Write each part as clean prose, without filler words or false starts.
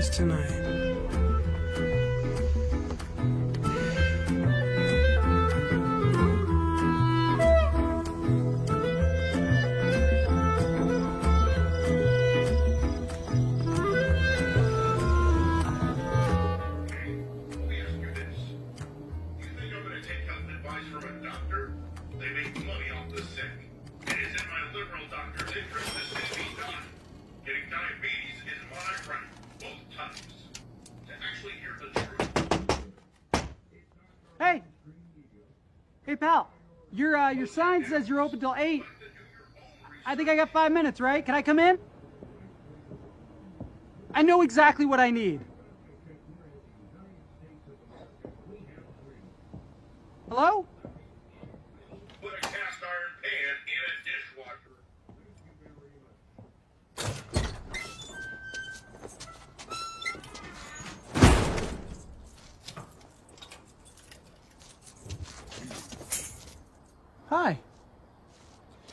Just tonight. Hey! Hey, pal. Your sign says you're open till 8. I think I got 5 minutes, right? Can I come in? I know exactly what I need. Hello? Put a cast iron pan in a dishwasher. Hi.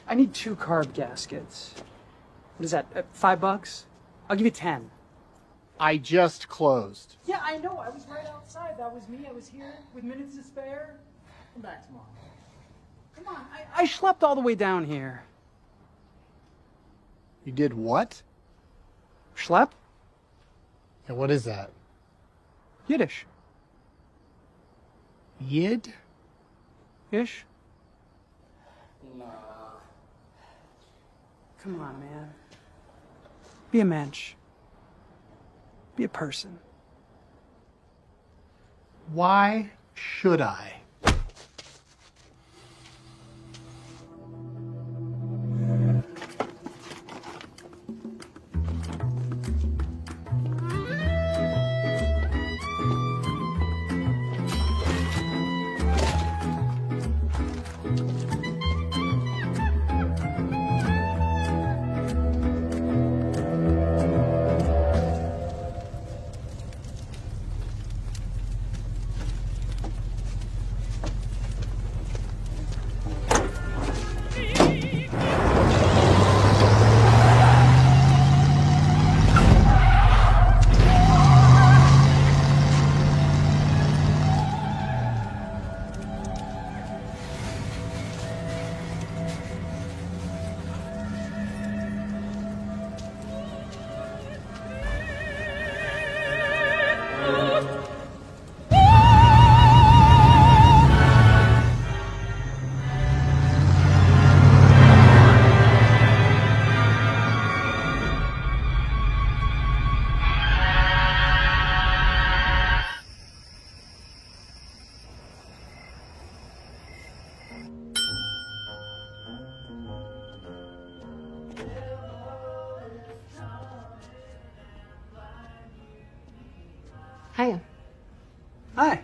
I need 2 carb gaskets. What is that, $5? I'll give you 10. I just closed. Yeah, I know. I was right outside. That was me. I was here with minutes to spare. Come back tomorrow. Come on. I schlepped all the way down here. You did what? Schlepp? And what is that? Yiddish. Yid? Ish? Nah. Come on, man. Be a mensch. Be a person. Why should I? Hiya. Hi.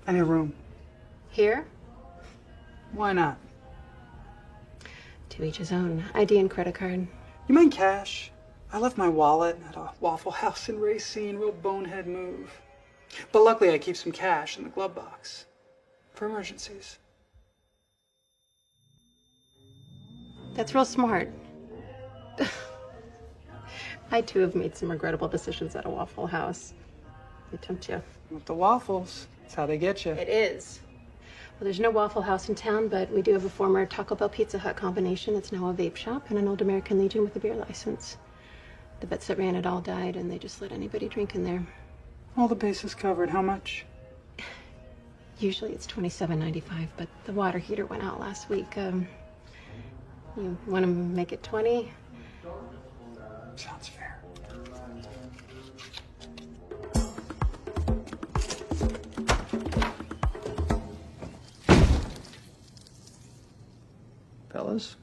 I need a room. Here? Why not? To each his own. ID and credit card. You mind cash? I left my wallet at a Waffle House in Racine. Real bonehead move. But luckily I keep some cash in the glove box. For emergencies. That's real smart. I too have made some regrettable decisions at a Waffle House. They tempt you. With the waffles. That's how they get you. It is. Well, there's no Waffle House in town, but we do have a former Taco Bell Pizza Hut combination. It's now a vape shop and an old American Legion with a beer license. The vets that ran it all died, and they just let anybody drink in there. All the bases covered. How much? Usually it's $27.95, but the water heater went out last week. You want to make it 20? Sounds fair. Fellas?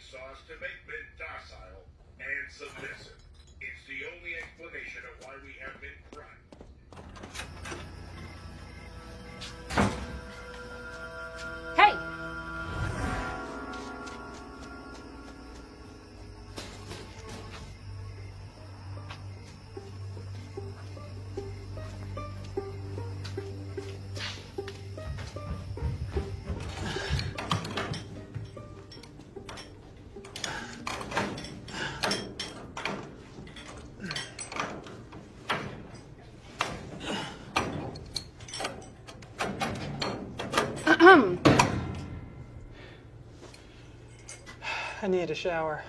sauce to make men docile and submissive. It's the only explanation of why we have been crushed. Hey! I need a shower.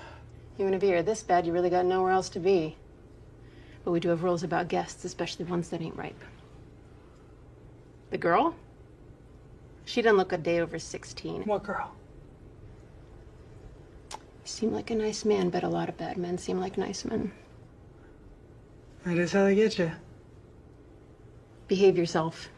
Even if you're this bad, you really got nowhere else to be. But we do have rules about guests, especially ones that ain't ripe. The girl? She didn't look a day over 16. What girl? You seem like a nice man, but a lot of bad men seem like nice men. That is how they get you. Behave yourself.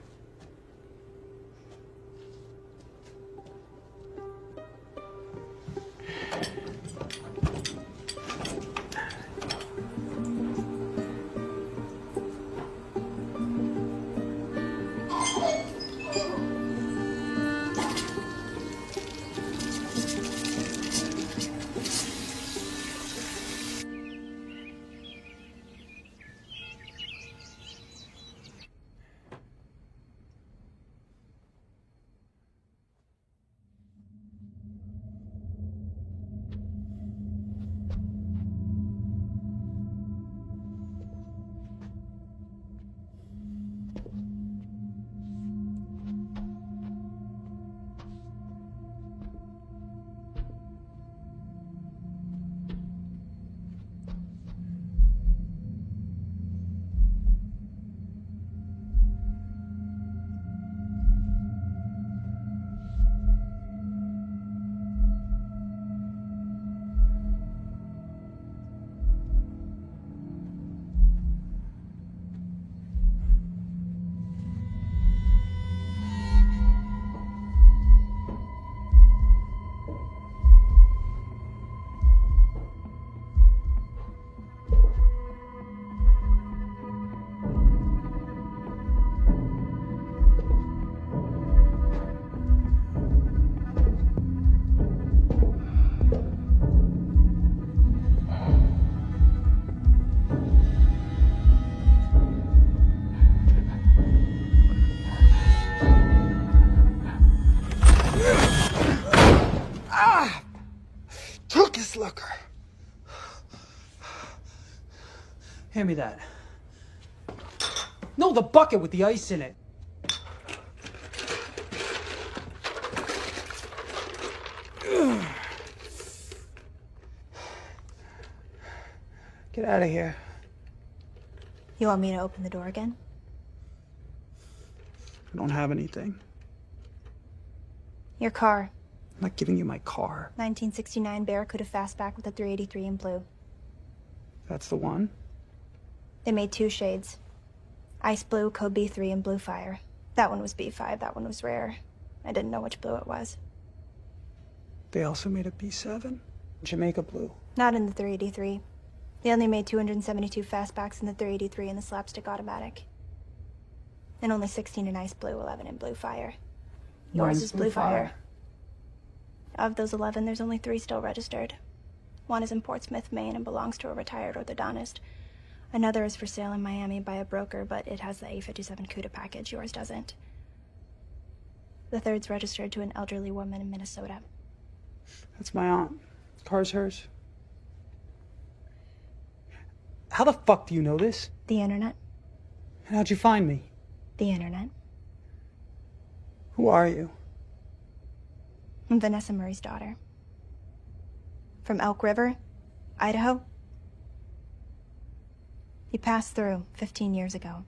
Looker. Hand me that. No, the bucket with the ice in it. Get out of here. You want me to open the door again? I don't have anything. Your car. I'm not giving you my car. 1969 Barracuda Fastback with a 383 in blue. That's the one? They made two shades. Ice blue, code B3, and blue fire. That one was B5, that one was rare. I didn't know which blue it was. They also made a B7? Jamaica blue. Not in the 383. They only made 272 fastbacks in the 383 and the slapstick automatic. And only 16 in ice blue, 11 in blue fire. Yours is blue fire. Of those 11, there's only 3 still registered. One is in Portsmouth, Maine, and belongs to a retired orthodontist. Another is for sale in Miami by a broker, but it has the A57 CUDA package. Yours doesn't. The third's registered to an elderly woman in Minnesota. That's my aunt. Car's hers. How the fuck do you know this? The internet. How'd you find me? The internet. Who are you? I'm Vanessa Murray's daughter. From Elk River, Idaho. You passed through 15 years ago.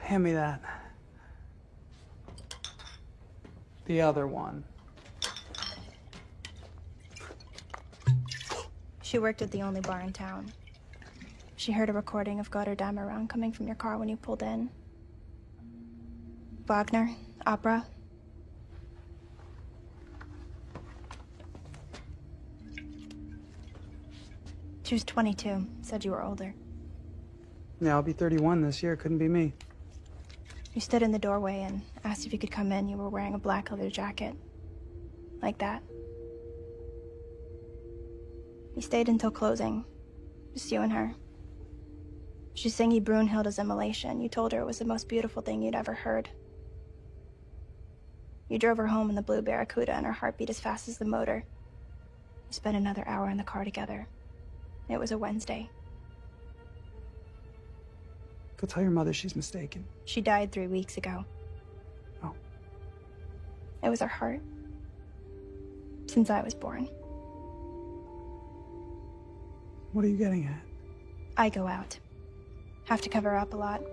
Hand me that. The other one. She worked at the only bar in town. She heard a recording of Gotterdammer coming from your car when you pulled in. Wagner, opera. She was 22, said you were older. Yeah, I'll be 31 this year. Couldn't be me. You stood in the doorway and asked if you could come in. You were wearing a black leather jacket. Like that. You stayed until closing. Just you and her. She sang you Brunhilde's Immolation. You told her it was the most beautiful thing you'd ever heard. You drove her home in the blue Barracuda and her heart beat as fast as the motor. You spent another hour in the car together. It was a Wednesday. Go tell your mother she's mistaken. She died 3 weeks ago. Oh. It was her heart. Since I was born. What are you getting at? I go out. Have to cover up a lot.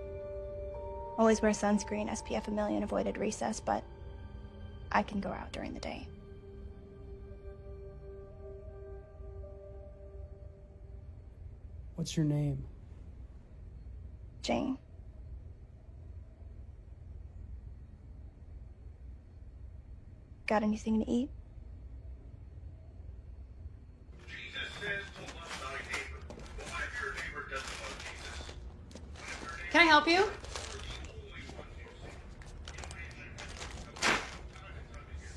Always wear sunscreen, SPF 1,000,000, avoided recess, but I can go out during the day. What's your name? Jane. Got anything to eat? Jesus says to love thy neighbor. Well, if your neighbor doesn't love Jesus, Can I help you?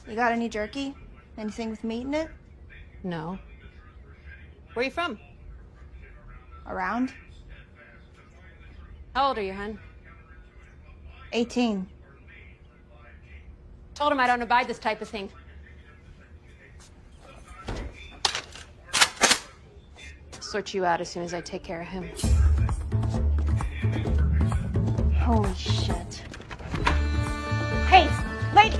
You got any jerky? Anything with meat in it? No. Where are you from? Around? How old are you, hon? 18. Told him I don't abide this type of thing. Sort you out as soon as I take care of him. Holy shit. Hey, lady!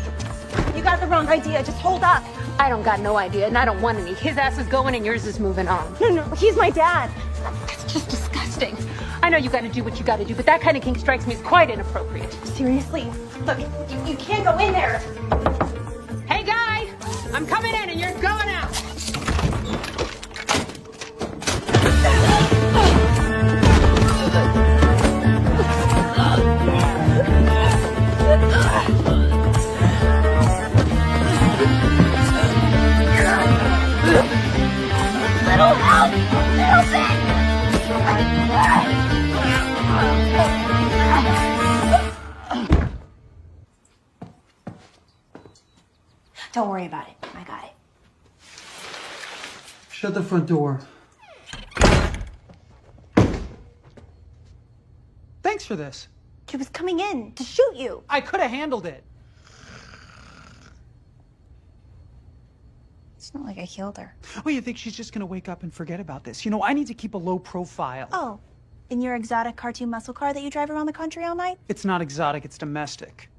You got the wrong idea. Just hold up. I don't got no idea, and I don't want any. His ass is going and yours is moving on. No, he's my dad. That's just disgusting. I know you gotta do what you gotta do, but that kind of kink strikes me as quite inappropriate. Seriously? Look, you can't go in there. Hey, guy! I'm coming in and you're going out! Little help! Little bit! Don't worry about it. I got it. Shut the front door. Thanks for this. She was coming in to shoot you. I could have handled it. It's not like I killed her. Oh, you think she's just gonna wake up and forget about this? You know, I need to keep a low profile. Oh, in your exotic cartoon muscle car that you drive around the country all night? It's not exotic, it's domestic.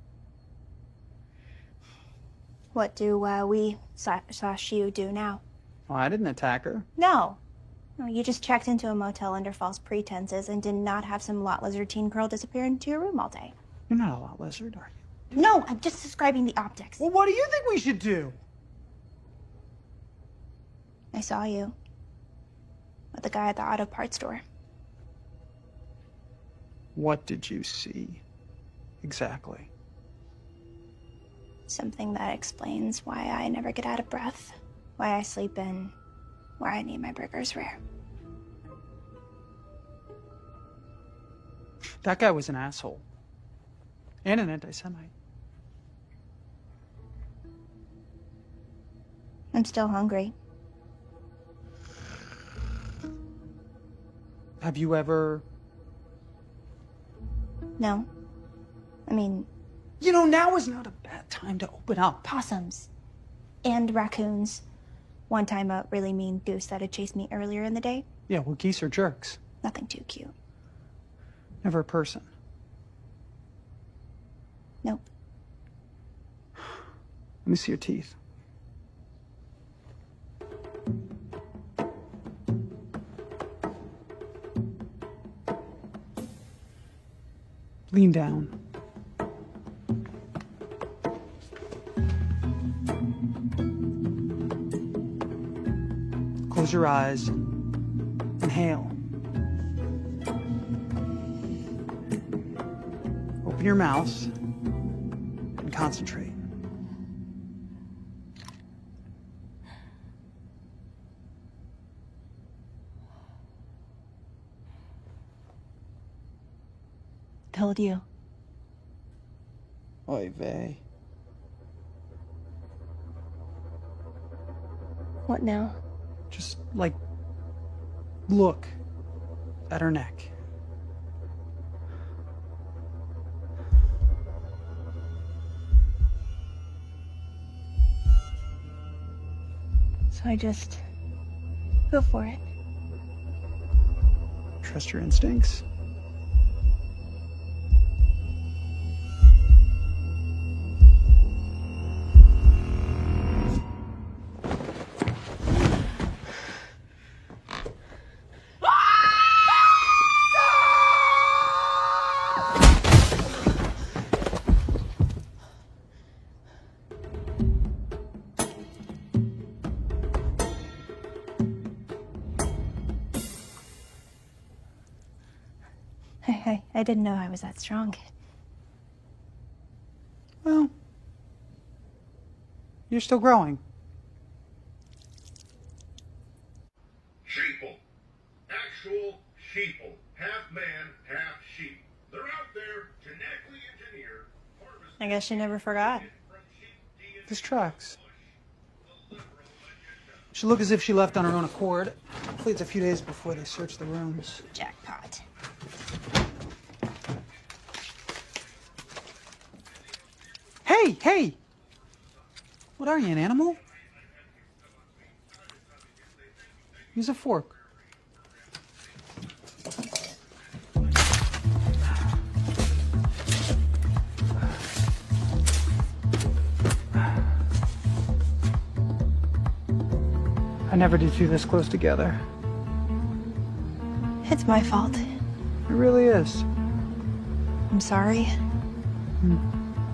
What do we/you do now? Well, I didn't attack her. No. No, you just checked into a motel under false pretenses and did not have some lot lizard teen girl disappear into your room all day. You're not a lot lizard, are you? No, I'm just describing the optics. Well, what do you think we should do? I saw you. With the guy at the auto parts store. What did you see? Exactly. Something that explains why I never get out of breath. Why I sleep in. Why I need my burgers rare. That guy was an asshole. And an anti-Semite. I'm still hungry. Have you ever... No. I mean, You know, now is not a bad time to open up. possums. And raccoons. One time a really mean goose that had chased me earlier in the day. Yeah, well, geese are jerks. Nothing too cute. Never a person. Nope. Let me see your teeth. Lean down. Close your eyes. Inhale. Open your mouth. concentrate. Told you. Oy vey. What now? Just, like, look at her neck. So I just go for it. Trust your instincts. I didn't know I was that strong. Well, you're still growing. Sheeple. Actual sheeple. Half man, half sheep. They're out there, genetically engineered, harvested I guess she never forgot. from sheep DNA. This tracks. She look as if she left on her own accord. Hopefully it's a few days before they search the rooms. Jackpot. Hey, hey! What are you, an animal? Use a fork. I never did you this close together. It's my fault. It really is. I'm sorry.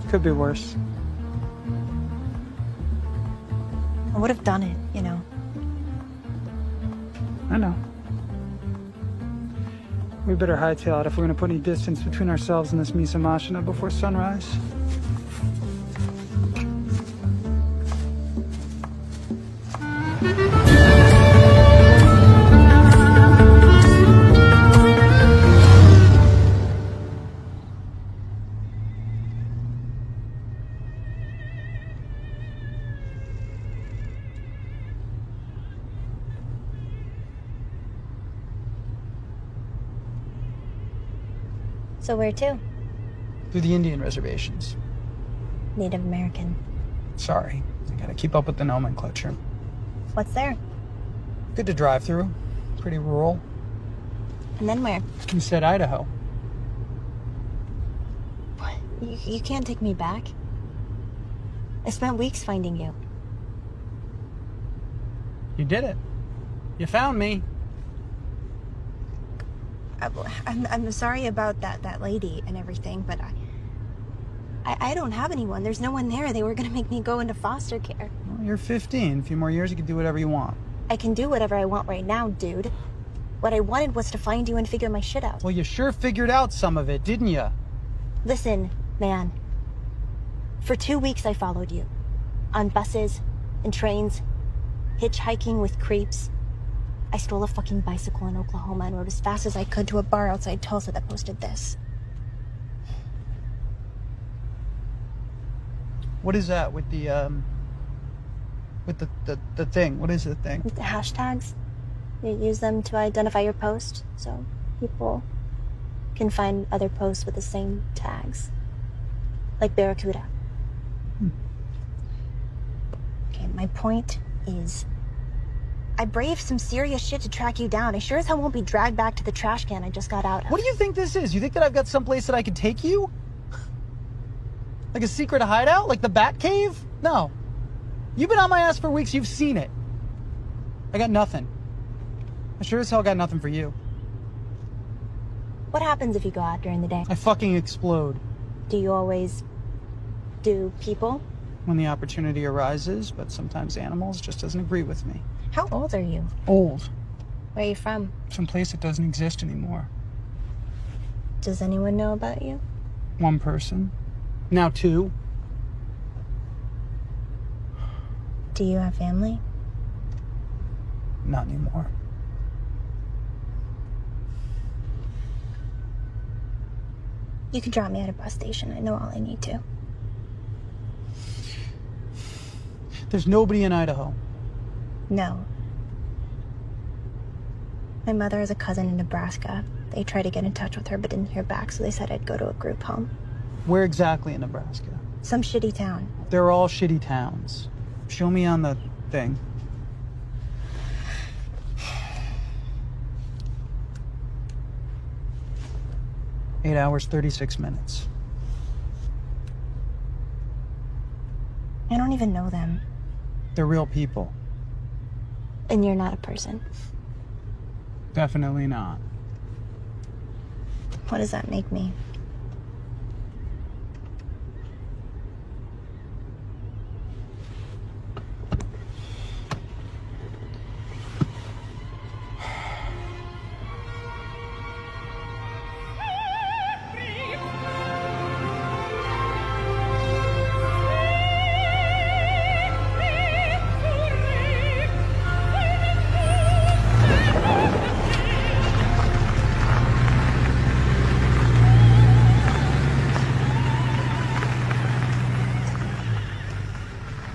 Could be worse. I would have done it, you know. I know. We better hightail it if we're gonna put any distance between ourselves and this Misa Machina before sunrise. So where to? Through the Indian reservations. Native American. Sorry, I gotta keep up with the nomenclature. What's there? Good to drive through. Pretty rural. And then where? You said Idaho. What? You can't take me back. I spent weeks finding you. You did it. You found me. I'm sorry about that lady and everything, but I don't have anyone. There's no one there. They were gonna make me go into foster care. Well, you're 15. A few more years, you can do whatever you want. I can do whatever I want right now, dude. What I wanted was to find you and figure my shit out. Well, you sure figured out some of it, didn't you? Listen, man. For 2 weeks I followed you. On buses and trains, hitchhiking with creeps. I stole a fucking bicycle in Oklahoma and rode as fast as I could to a bar outside Tulsa that posted this. What is that with the thing? What is the thing? The hashtags, you use them to identify your post, so people can find other posts with the same tags. Like Barracuda. Okay, my point is, I braved some serious shit to track you down. I sure as hell won't be dragged back to the trash can I just got out of. What do you think this is? You think that I've got someplace that I can take you? Like a secret hideout? Like the Bat Cave? No. You've been on my ass for weeks. You've seen it. I got nothing. I sure as hell got nothing for you. What happens if you go out during the day? I fucking explode. Do you always do people? When the opportunity arises, but sometimes animals just doesn't agree with me. How old are you? Old. Where are you from? Some place that doesn't exist anymore. Does anyone know about you? One person. Now two. Do you have family? Not anymore. You can drop me at a bus station. I know all I need to. There's nobody in Idaho. No. My mother has a cousin in Nebraska. They tried to get in touch with her but didn't hear back, so they said I'd go to a group home. Where exactly in Nebraska? Some shitty town. They're all shitty towns. Show me on the thing. Eight hours, 36 minutes. I don't even know them. They're real people. And you're not a person. Definitely not. What does that make me?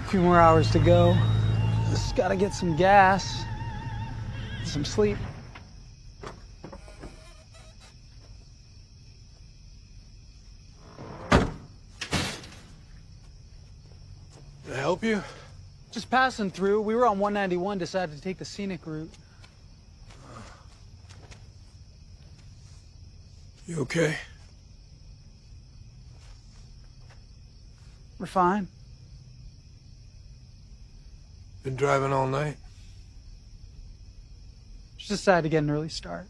A few more hours to go. Just gotta get some gas, some sleep. Can I help you? Just passing through. We were on 191, decided to take the scenic route. You okay? We're fine. Been driving all night? Just decided to get an early start.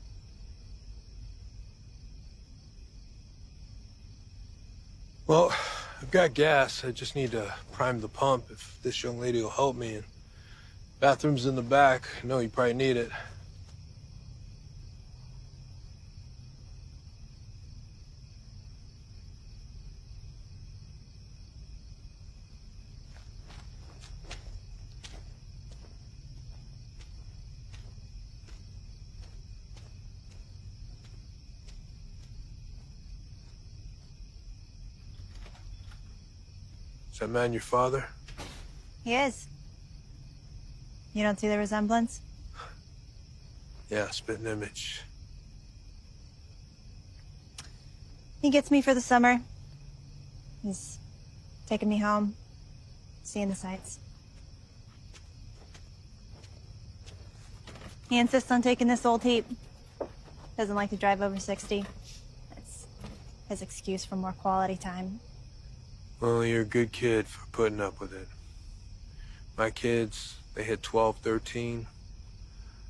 Well, I've got gas. I just need to prime the pump if this young lady will help me. And bathroom's in the back. I know you probably need it. Is that man your father? He is. You don't see the resemblance? Yeah, spitting image. He gets me for the summer. He's taking me home, seeing the sights. He insists on taking this old heap. Doesn't like to drive over 60. That's his excuse for more quality time. Well, you're a good kid for putting up with it. My kids, they hit 12, 13.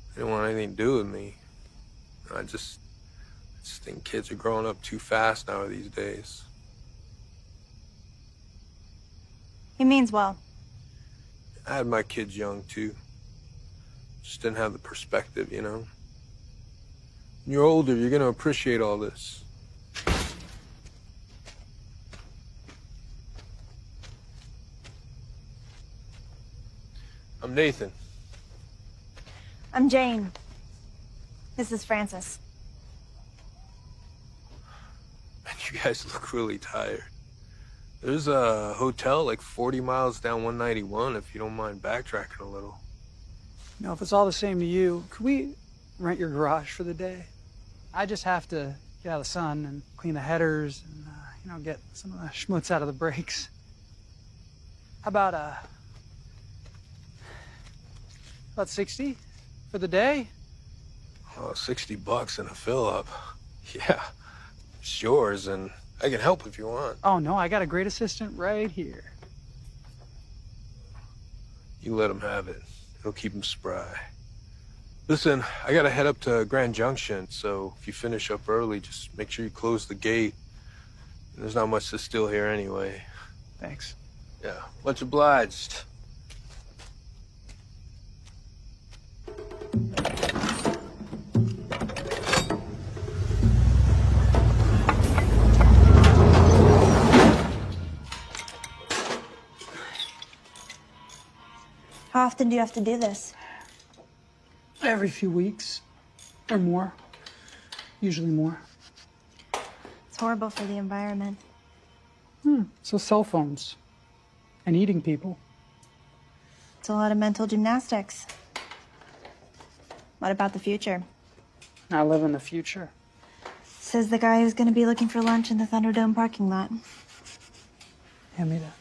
They didn't want anything to do with me. I just think kids are growing up too fast now these days. He means well. I had my kids young, too. Just didn't have the perspective, you know? When you're older, you're gonna appreciate all this. I'm Nathan. I'm Jane. This is Francis. Man, you guys look really tired. There's a hotel like 40 miles down 191 if you don't mind backtracking a little. You know, if it's all the same to you, could we rent your garage for the day? I just have to get out of the sun and clean the headers and, you know, get some of the schmutz out of the brakes. How about 60 for the day? Oh, $60 and a fill-up. Yeah, it's yours, and I can help if you want. Oh, no, I got a great assistant right here. You let him have it. It'll keep him spry. Listen, I gotta head up to Grand Junction, so if you finish up early, just make sure you close the gate. There's not much to steal here anyway. Thanks. Yeah, much obliged. How often do you have to do this? Every few weeks or more. Usually more. It's horrible for the environment. So cell phones and eating people. It's a lot of mental gymnastics. What about the future? I live in the future. Says the guy who's gonna be looking for lunch in the Thunderdome parking lot. Hand me that.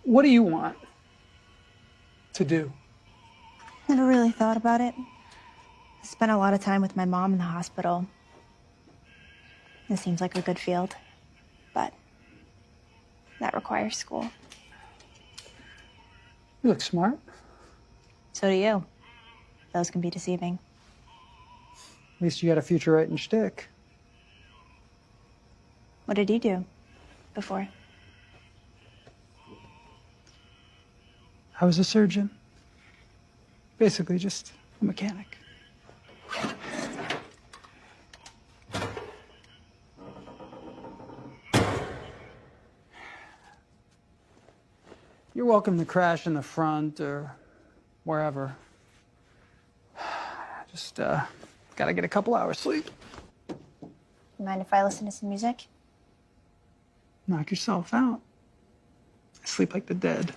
What do you want to do? Never really thought about it. I spent a lot of time with my mom in the hospital. It seems like a good field, but that requires school. You look smart. So do you. Those can be deceiving. At least you got a future writing shtick. What did you do before? I was a surgeon. Basically just a mechanic. You're welcome to crash in the front or wherever. Just gotta get a couple hours sleep. You mind if I listen to some music? Knock yourself out. I sleep like the dead.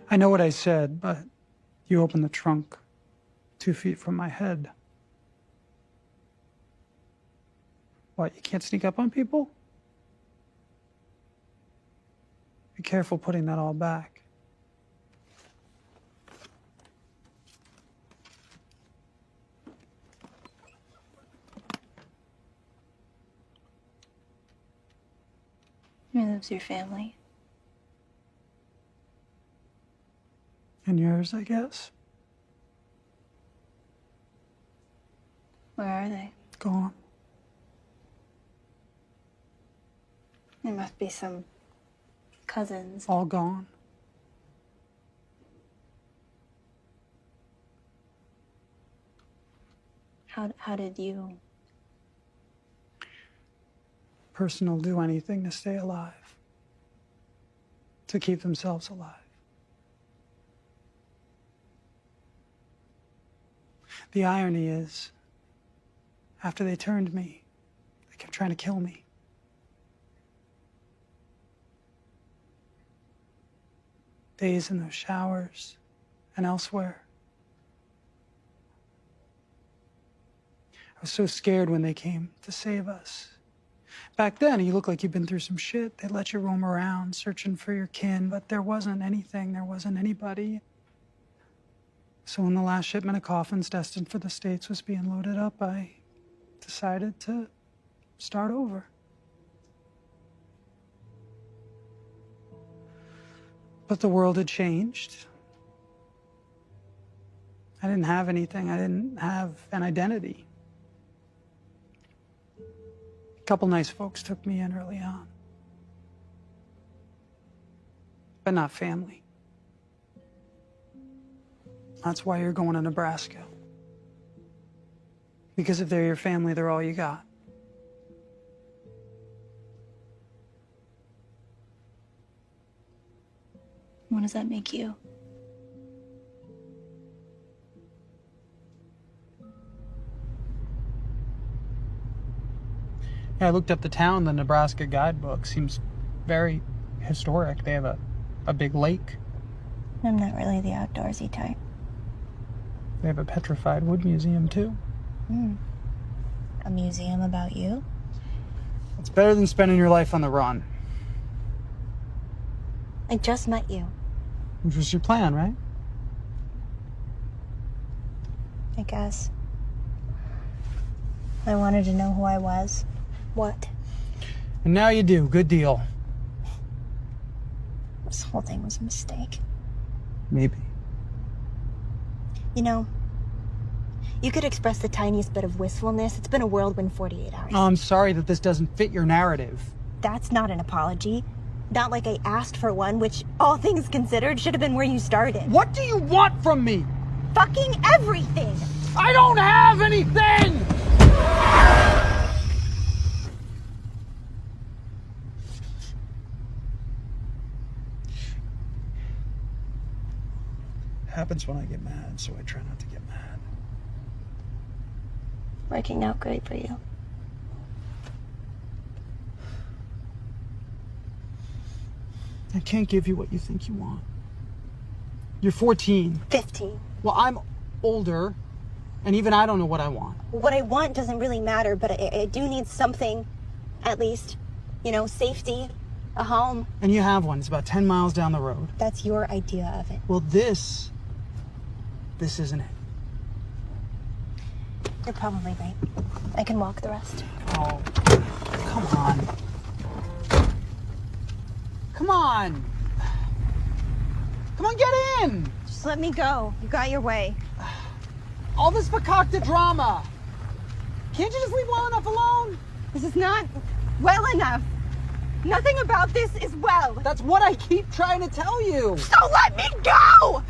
I know what I said, but you opened the trunk 2 feet from my head. What, you can't sneak up on people? Be careful putting that all back. Here lives your family. And yours, I guess. Where are they? Gone. There must be some cousins. All gone. How did you? person will do anything to stay alive, to keep themselves alive. The irony is, after they turned me, they kept trying to kill me. Days in those showers and elsewhere. I was so scared when they came to save us. Back then, you looked like you'd been through some shit. They'd let you roam around searching for your kin, but there wasn't anything, there wasn't anybody. So when the last shipment of coffins destined for the States was being loaded up, I decided to start over. But the world had changed. I didn't have anything. I didn't have an identity. A couple nice folks took me in early on. But not family. That's why you're going to Nebraska. Because if they're your family, they're all you got. What does that make you? Yeah, I looked up the town, the Nebraska guidebook. Seems very historic. They have a big lake. I'm not really the outdoorsy type. They have a petrified wood museum, too. A museum about you? It's better than spending your life on the run. I just met you. Which was your plan, right? I guess. I wanted to know who I was. What? And now you do. Good deal. This whole thing was a mistake. Maybe. You know, you could express the tiniest bit of wistfulness. It's been a whirlwind 48 hours. I'm sorry that this doesn't fit your narrative. That's not an apology. Not like I asked for one, which, all things considered, should have been where you started. What do you want from me? Fucking everything! I don't have anything! Happens when I get mad, so I try not to get mad. Working out great for you. I can't give you what you think you want. You're 14. 15. Well, I'm older, and even I don't know what I want. What I want doesn't really matter, but I do need something, at least. You know, safety, a home. And you have one. It's about 10 miles down the road. That's your idea of it. Well, this isn't it. You're probably right. I can walk the rest. Oh, come on. Come on. Come on, get in. Just let me go. You got your way. All this fakakta drama. Can't you just leave well enough alone? This is not well enough. Nothing about this is well. That's what I keep trying to tell you. So let me go!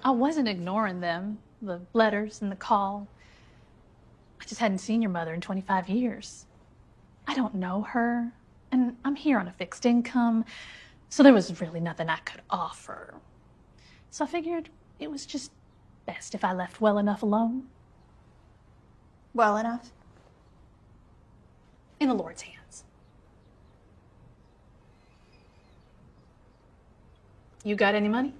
I wasn't ignoring them, the letters and the call. I just hadn't seen your mother in 25 years. I don't know her, and I'm here on a fixed income, so there was really nothing I could offer. So I figured it was just best if I left well enough alone. Well enough? In the Lord's hands. You got any money?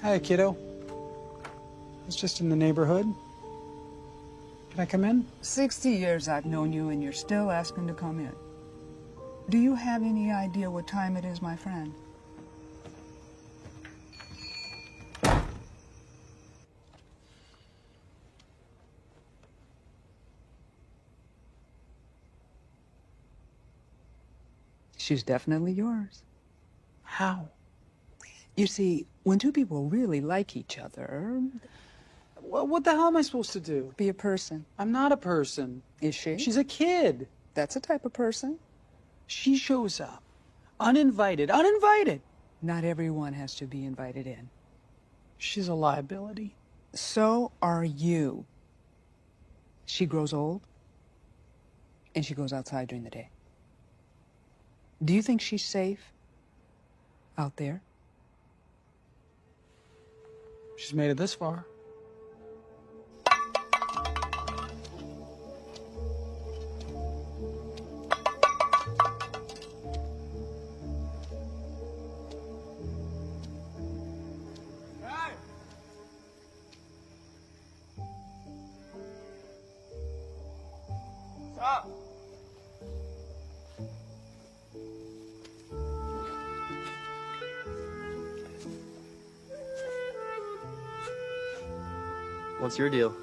Hi, kiddo. I was just in the neighborhood. Can I come in? 60 years I've known you, and you're still asking to come in. Do you have any idea what time it is, my friend? She's definitely yours. How? You see, when two people really like each other, What the hell am I supposed to do? be a person. I'm not a person. Is she? She's a kid. That's a type of person. She shows up. Uninvited. Uninvited. Not everyone has to be invited in. She's a liability. So are you. She grows old, and she goes outside during the day. Do you think she's safe out there? She's made it this far. Stop! What's your deal?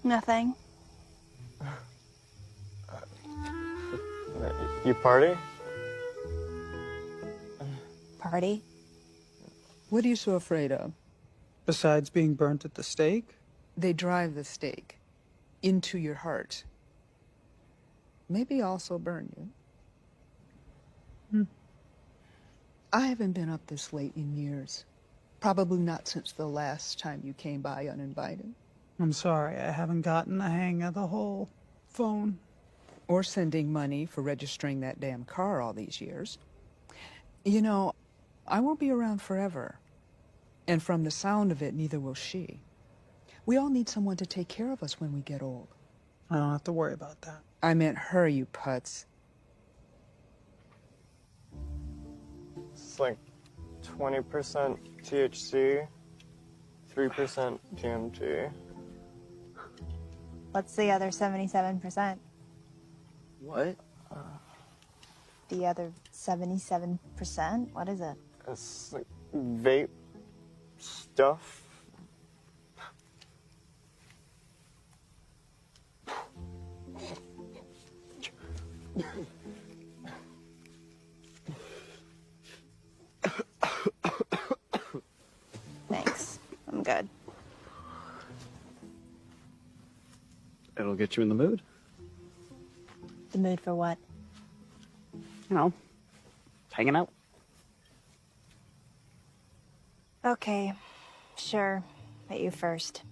Nothing. You party? Party? What are you so afraid of? Besides being burnt at the stake? They drive the stake into your heart. Maybe also burn you. I haven't been up this late in years. Probably not since the last time you came by uninvited. I'm sorry, I haven't gotten the hang of the whole phone. Or sending money for registering that damn car all these years. You know, I won't be around forever. And from the sound of it, neither will she. We all need someone to take care of us when we get old. I don't have to worry about that. I meant her, you putz. It's like 20% THC, 3% DMT. What's the other 77%? What? The other 77%? What is it? It's like vape stuff. Thanks. I'm good. It'll get you in the mood. The mood for what? You know, hanging out. Okay. Sure. But you first.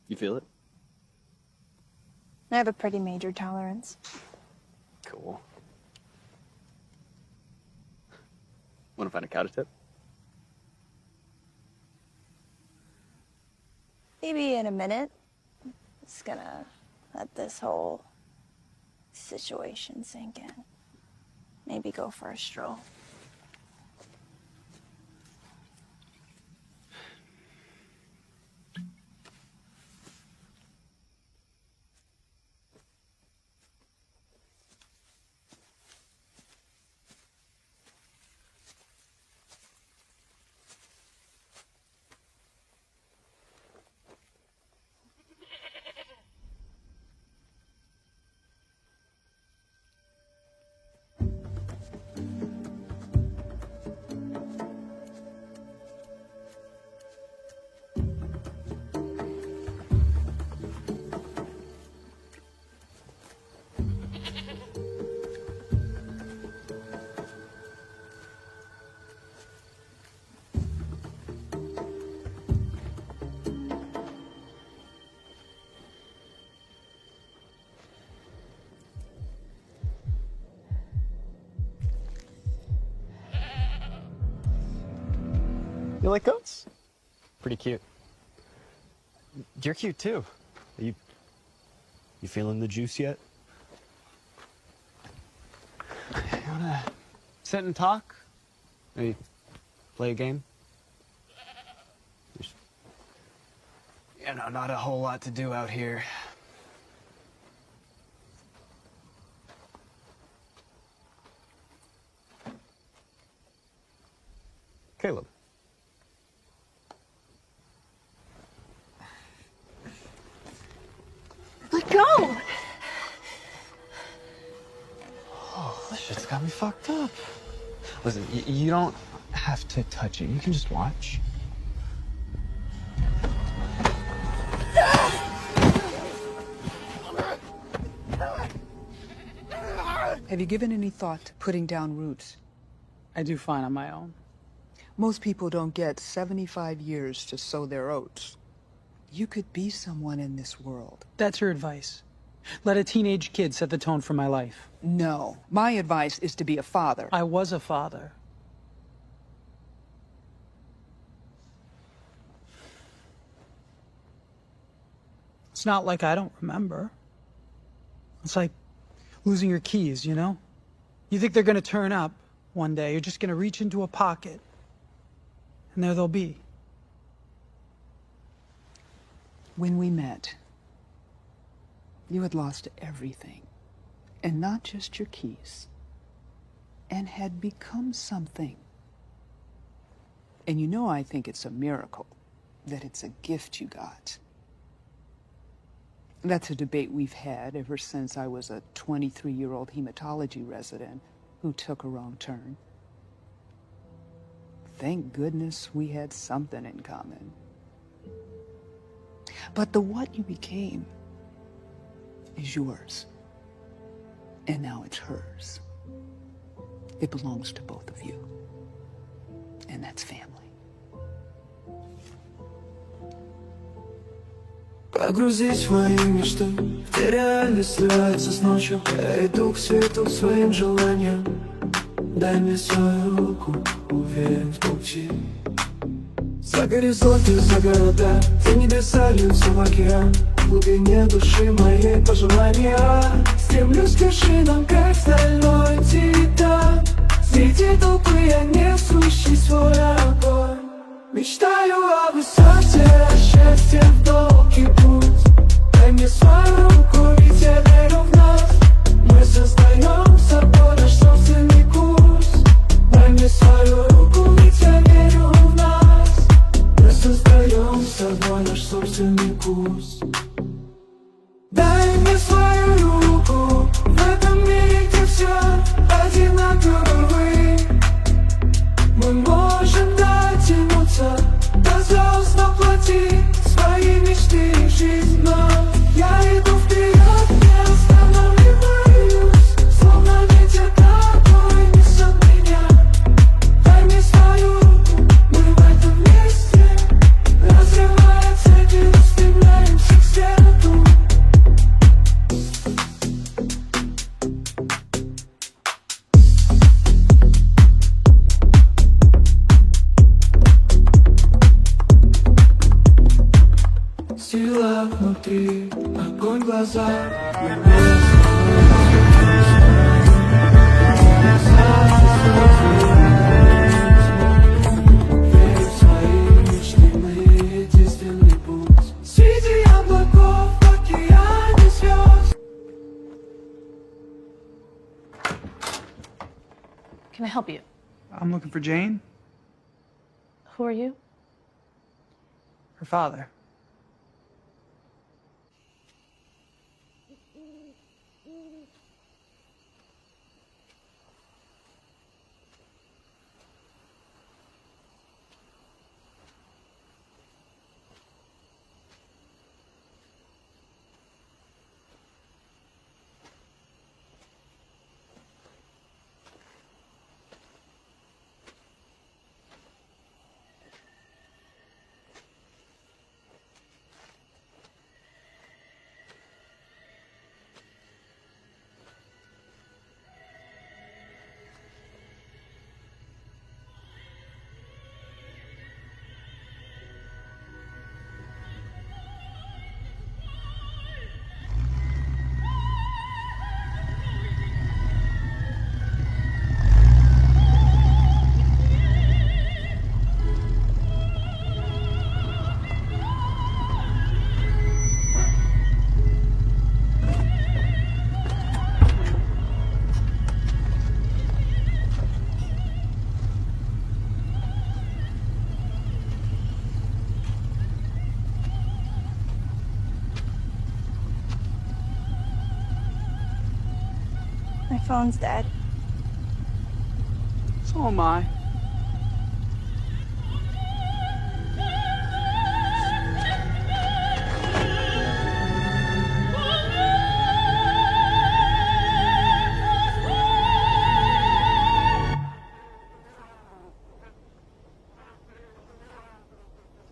You feel it? I have a pretty major tolerance. Cool. Want to find a cow to tip? Maybe in a minute. Just gonna let this whole situation sink in. Maybe go for a stroll. You like goats? Pretty cute. You're cute too. You feeling the juice yet? You wanna sit and talk? Maybe play a game? There's, not a whole lot to do out here. Caleb. Let go! Oh, this shit's got me fucked up. Listen, you don't have to touch it. You can just watch. Have you given any thought to putting down roots? I do fine on my own. Most people don't get 75 years to sow their oats. You could be someone in this world. That's your advice. Let a teenage kid set the tone for my life. No. My advice is to be a father. I was a father. It's not like I don't remember. It's like losing your keys, you know? You think they're gonna turn up one day. You're just gonna reach into a pocket, and there they'll be. When we met, you had lost everything, and not just your keys, and had become something. And you know I think it's a miracle, that it's a gift you got. That's a debate we've had ever since I was a 23-year-old hematology resident who took a wrong turn. Thank goodness we had something in common. But the what you became is yours. And now it's hers. It belongs to both of you. And that's family. Погрузись в мои мечты, где реальность сливается с ночью. Я иду к свету к своим желаниям. Дай мне свою руку, уверен в пути. За горизонты, за города, за небеса льются в океан. В глубине души моей пожелания стремлюсь к вершинам, как стальной титан. Среди толпы я несущий свой огонь. Мечтаю о высоте, о счастье в долгий путь. Дай мне свою руку, ведь я верю в нас. Мы создаем с собой наш собственный курс. Дай мне свою руку, ведь я верю в нас. Мы создаем с собой наш собственный курс. Дай мне свою руку в этом мире, где все одинаковы. Мы можем дотянуться до звезд, воплотить свои мечты в жизнь. Но я иду вперед, не останавливаюсь, словно ветер, который несет меня. Дай мне свою руку, мы в этом месте, разрывая цепи, устремляемся к свету. Сила внутри, огонь в глазах. Верю в свои мечты, мы единственный путь. Среди облаков, в океане звезд. Can I help you? I'm looking for Jane, Who are you? her father. phone's dead. So am I.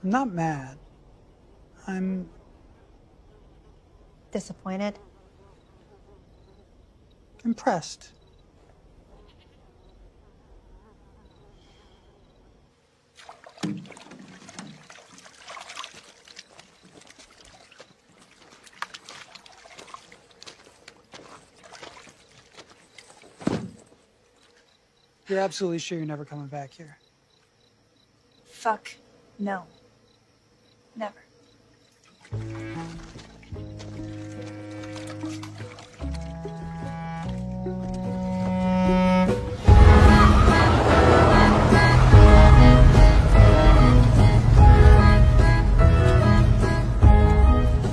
I'm not mad. I'm Disappointed? impressed. You're absolutely sure you're never coming back here? Fuck. No. Never.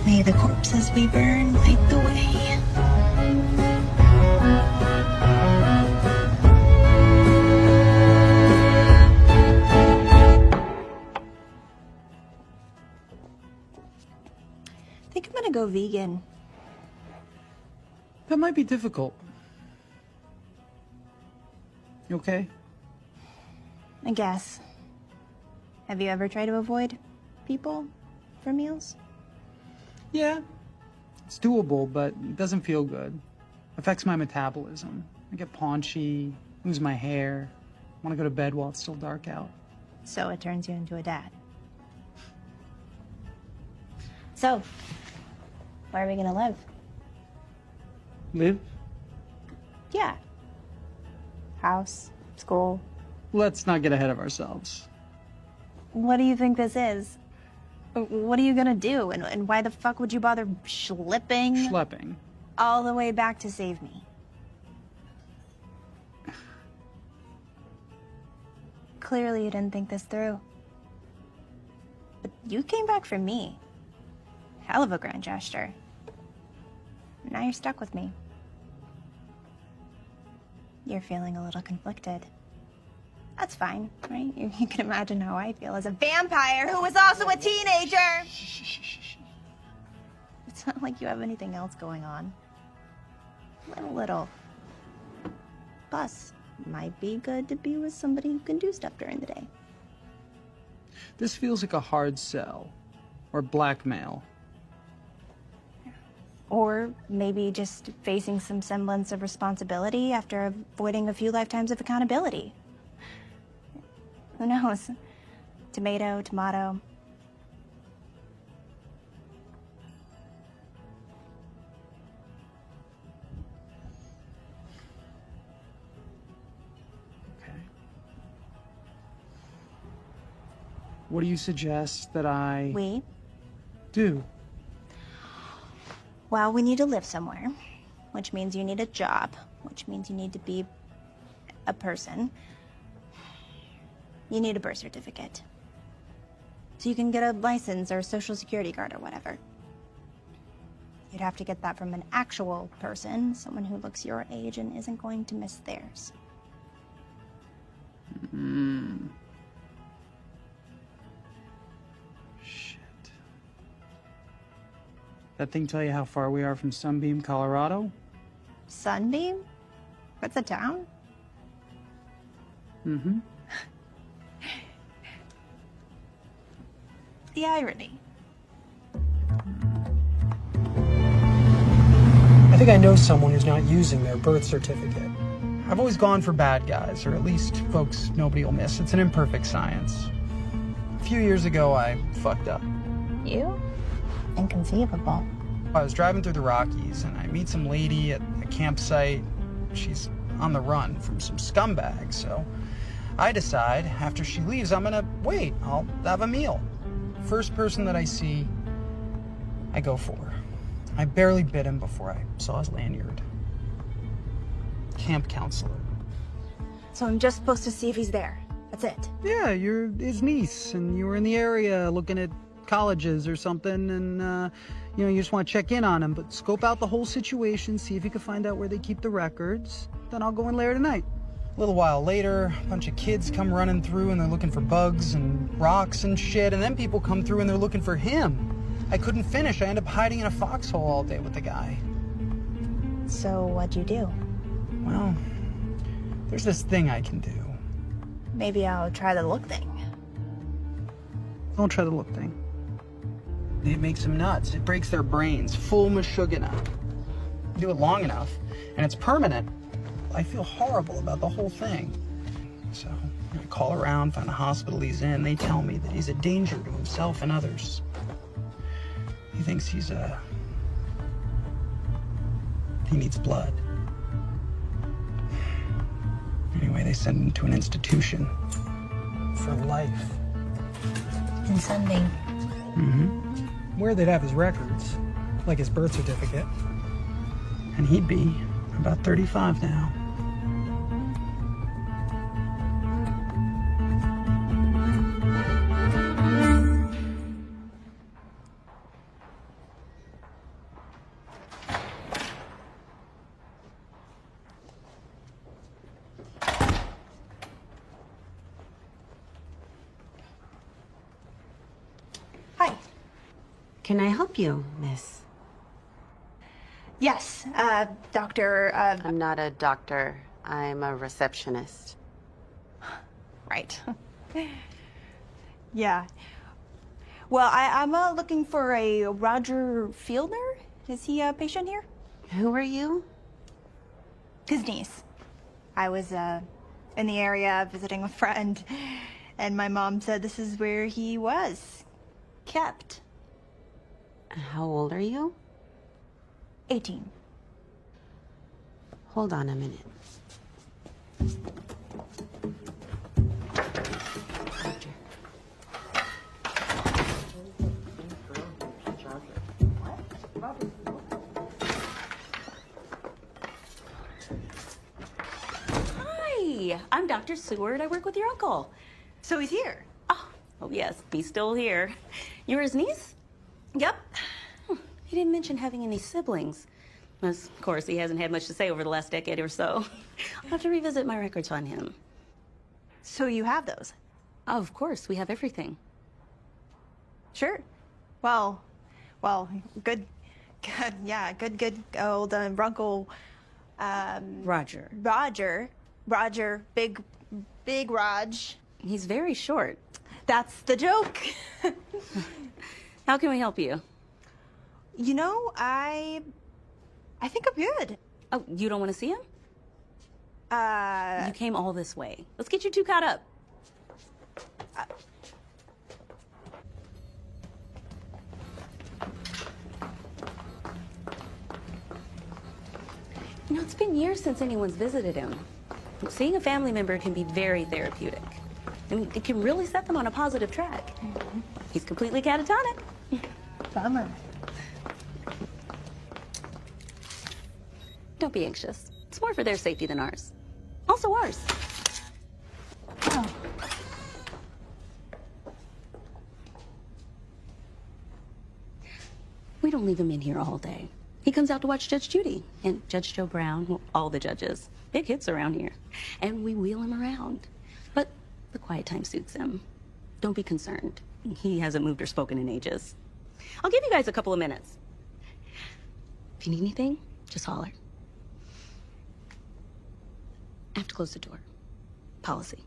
May the corpses we burn light the way. I think I'm gonna go vegan. That might be difficult. You okay? I guess. Have you ever tried to avoid people for meals? Yeah. It's doable, but it doesn't feel good. Affects my metabolism. I get paunchy, lose my hair, want to go to bed while it's still dark out. So it turns you into a dad. So, where are we gonna live? Live? Yeah. House, school. Let's not get ahead of ourselves. What do you think this is? What are you gonna do? And why the fuck would you bother schlepping all the way back to save me? Clearly you didn't think this through. But you came back for me. Hell of a grand gesture. Now you're stuck with me. You're feeling a little conflicted. That's fine, right? You can imagine how I feel as a vampire who was also a teenager. It's not like you have anything else going on. A little. Plus, might be good to be with somebody who can do stuff during the day. This feels like a hard sell. Or blackmail. Or maybe just facing some semblance of responsibility after avoiding a few lifetimes of accountability. Who knows? Tomato, tomato. Okay. What do you suggest that I We? do? Well, we need to live somewhere, which means you need a job, which means you need to be a person. You need a birth certificate. So you can get a license or a social security card or whatever. You'd have to get that from an actual person, someone who looks your age and isn't going to miss theirs. Shit. That thing tell you how far we are from Sunbeam, Colorado? Sunbeam? That's a town? Mm-hmm. The irony. I think I know someone who's not using their birth certificate. I've always gone for bad guys, or at least folks nobody will miss. It's an imperfect science. A few years ago, I fucked up. You? Inconceivable. I was driving through the Rockies, and I meet some lady at a campsite. She's on the run from some scumbags, so I decide after she leaves, I'm gonna wait. I'll have a meal. First person that I see, I go for. I barely bit him before I saw his lanyard. Camp counselor. So I'm just supposed to see if he's there. That's it. Yeah, you're his niece, and you were in the area looking at colleges or something, and You know, you just want to check in on them, but scope out the whole situation, see if you can find out where they keep the records. Then I'll go in later tonight. A little while later, a bunch of kids come running through and they're looking for bugs and rocks and shit, and then people come through and they're looking for him. I couldn't finish. I end up hiding in a foxhole all day with the guy. So what'd you do? Well, there's this thing I can do. Maybe I'll try the look thing. Don't try the look thing. It makes them nuts. It breaks their brains. Full mashugana. Do it long enough, and it's permanent. I feel horrible about the whole thing. So I call around, find a hospital he's in. They tell me that he's a danger to himself and others. He thinks he needs blood. Anyway, they send him to an institution for life. And sending. Where they'd have his records, like his birth certificate. And he'd be about 35 now. Hi. Can I help you, miss? Yes, doctor, I'm not a doctor. I'm a receptionist. Right. Yeah. Well, I'm looking for a Roger Fielder. Is he a patient here? Who are you? His niece. I was in the area visiting a friend, and my mom said this is where he was kept. How old are you? 18. Hold on a minute. Hi, I'm Dr. Seward. I work with your uncle. So he's here? Oh yes, he's still here. You're his niece? Yep. He didn't mention having any siblings. Of course, he hasn't had much to say over the last decade or so. I'll have to revisit my records on him. So you have those? Of course, we have everything. Sure. Well, good, yeah, good old Runkle, Roger. Roger, big Raj. He's very short. That's the joke. How can we help you? You know, I think I'm good. Oh, you don't want to see him? You came all this way. Let's get you two caught up. You know, it's been years since anyone's visited him. Seeing a family member can be very therapeutic. I mean, it can really set them on a positive track. He's completely catatonic. Bummer. Don't be anxious. It's more for their safety than ours. Also ours. Oh. We don't leave him in here all day. He comes out to watch Judge Judy and Judge Joe Brown, well, all the judges. Big hits around here. And we wheel him around. But the quiet time suits him. Don't be concerned. He hasn't moved or spoken in ages. I'll give you guys a couple of minutes. If you need anything, just holler. I have to close the door. Policy.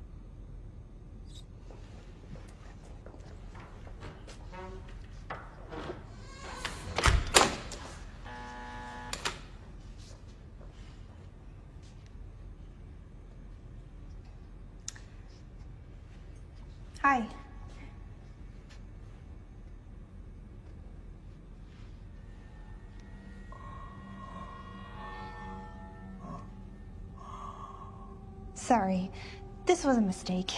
Hi. Sorry, this was a mistake.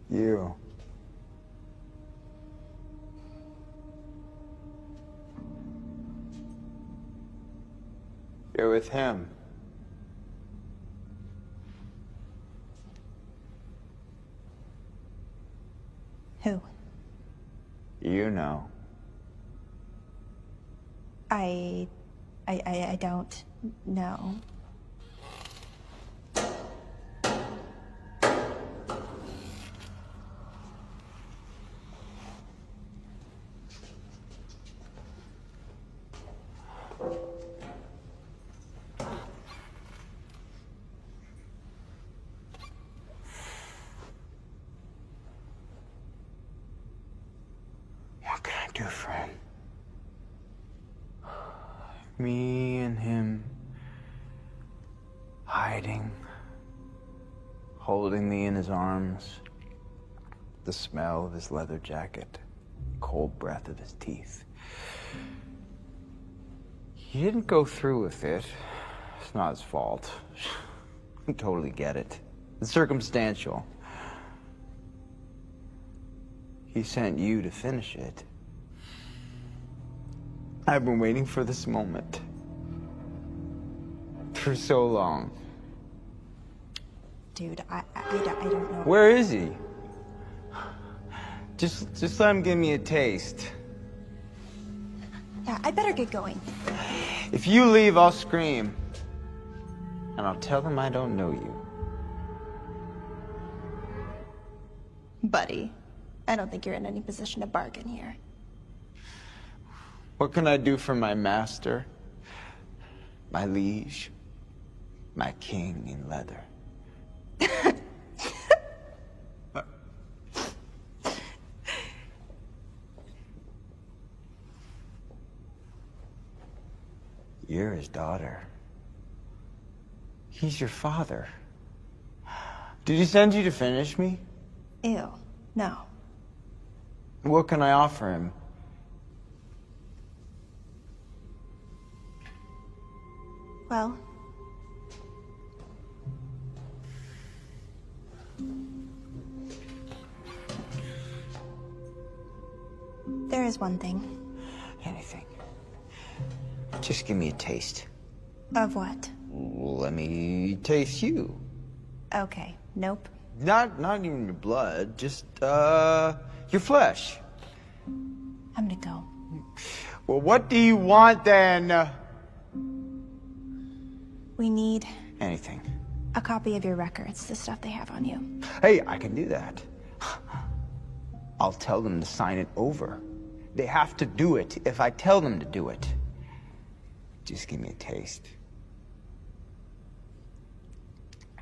You. You're with him. Who? You know. I don't know. What can I do for him? Me and him hiding, holding me in his arms, the smell of his leather jacket, cold breath of his teeth. He didn't go through with it. It's not his fault. I totally get it. It's circumstantial. He sent you to finish it. I've been waiting for this moment for so long. Dude, I don't know. Where is he? Just let him give me a taste. Yeah, I better get going. If you leave, I'll scream. And I'll tell them I don't know you. Buddy, I don't think you're in any position to bargain here. What can I do for my master? My liege? My king in leather? You're his daughter. He's your father. Did he send you to finish me? Ew, no. What can I offer him? Well, there is one thing. Anything. Just give me a taste. Of what? Let me taste you. Okay, nope. Not even your blood, just, your flesh. I'm gonna go. Well, what do you want then? We need Anything. a copy of your records, the stuff they have on you. Hey, I can do that. I'll tell them to sign it over. They have to do it if I tell them to do it. Just give me a taste.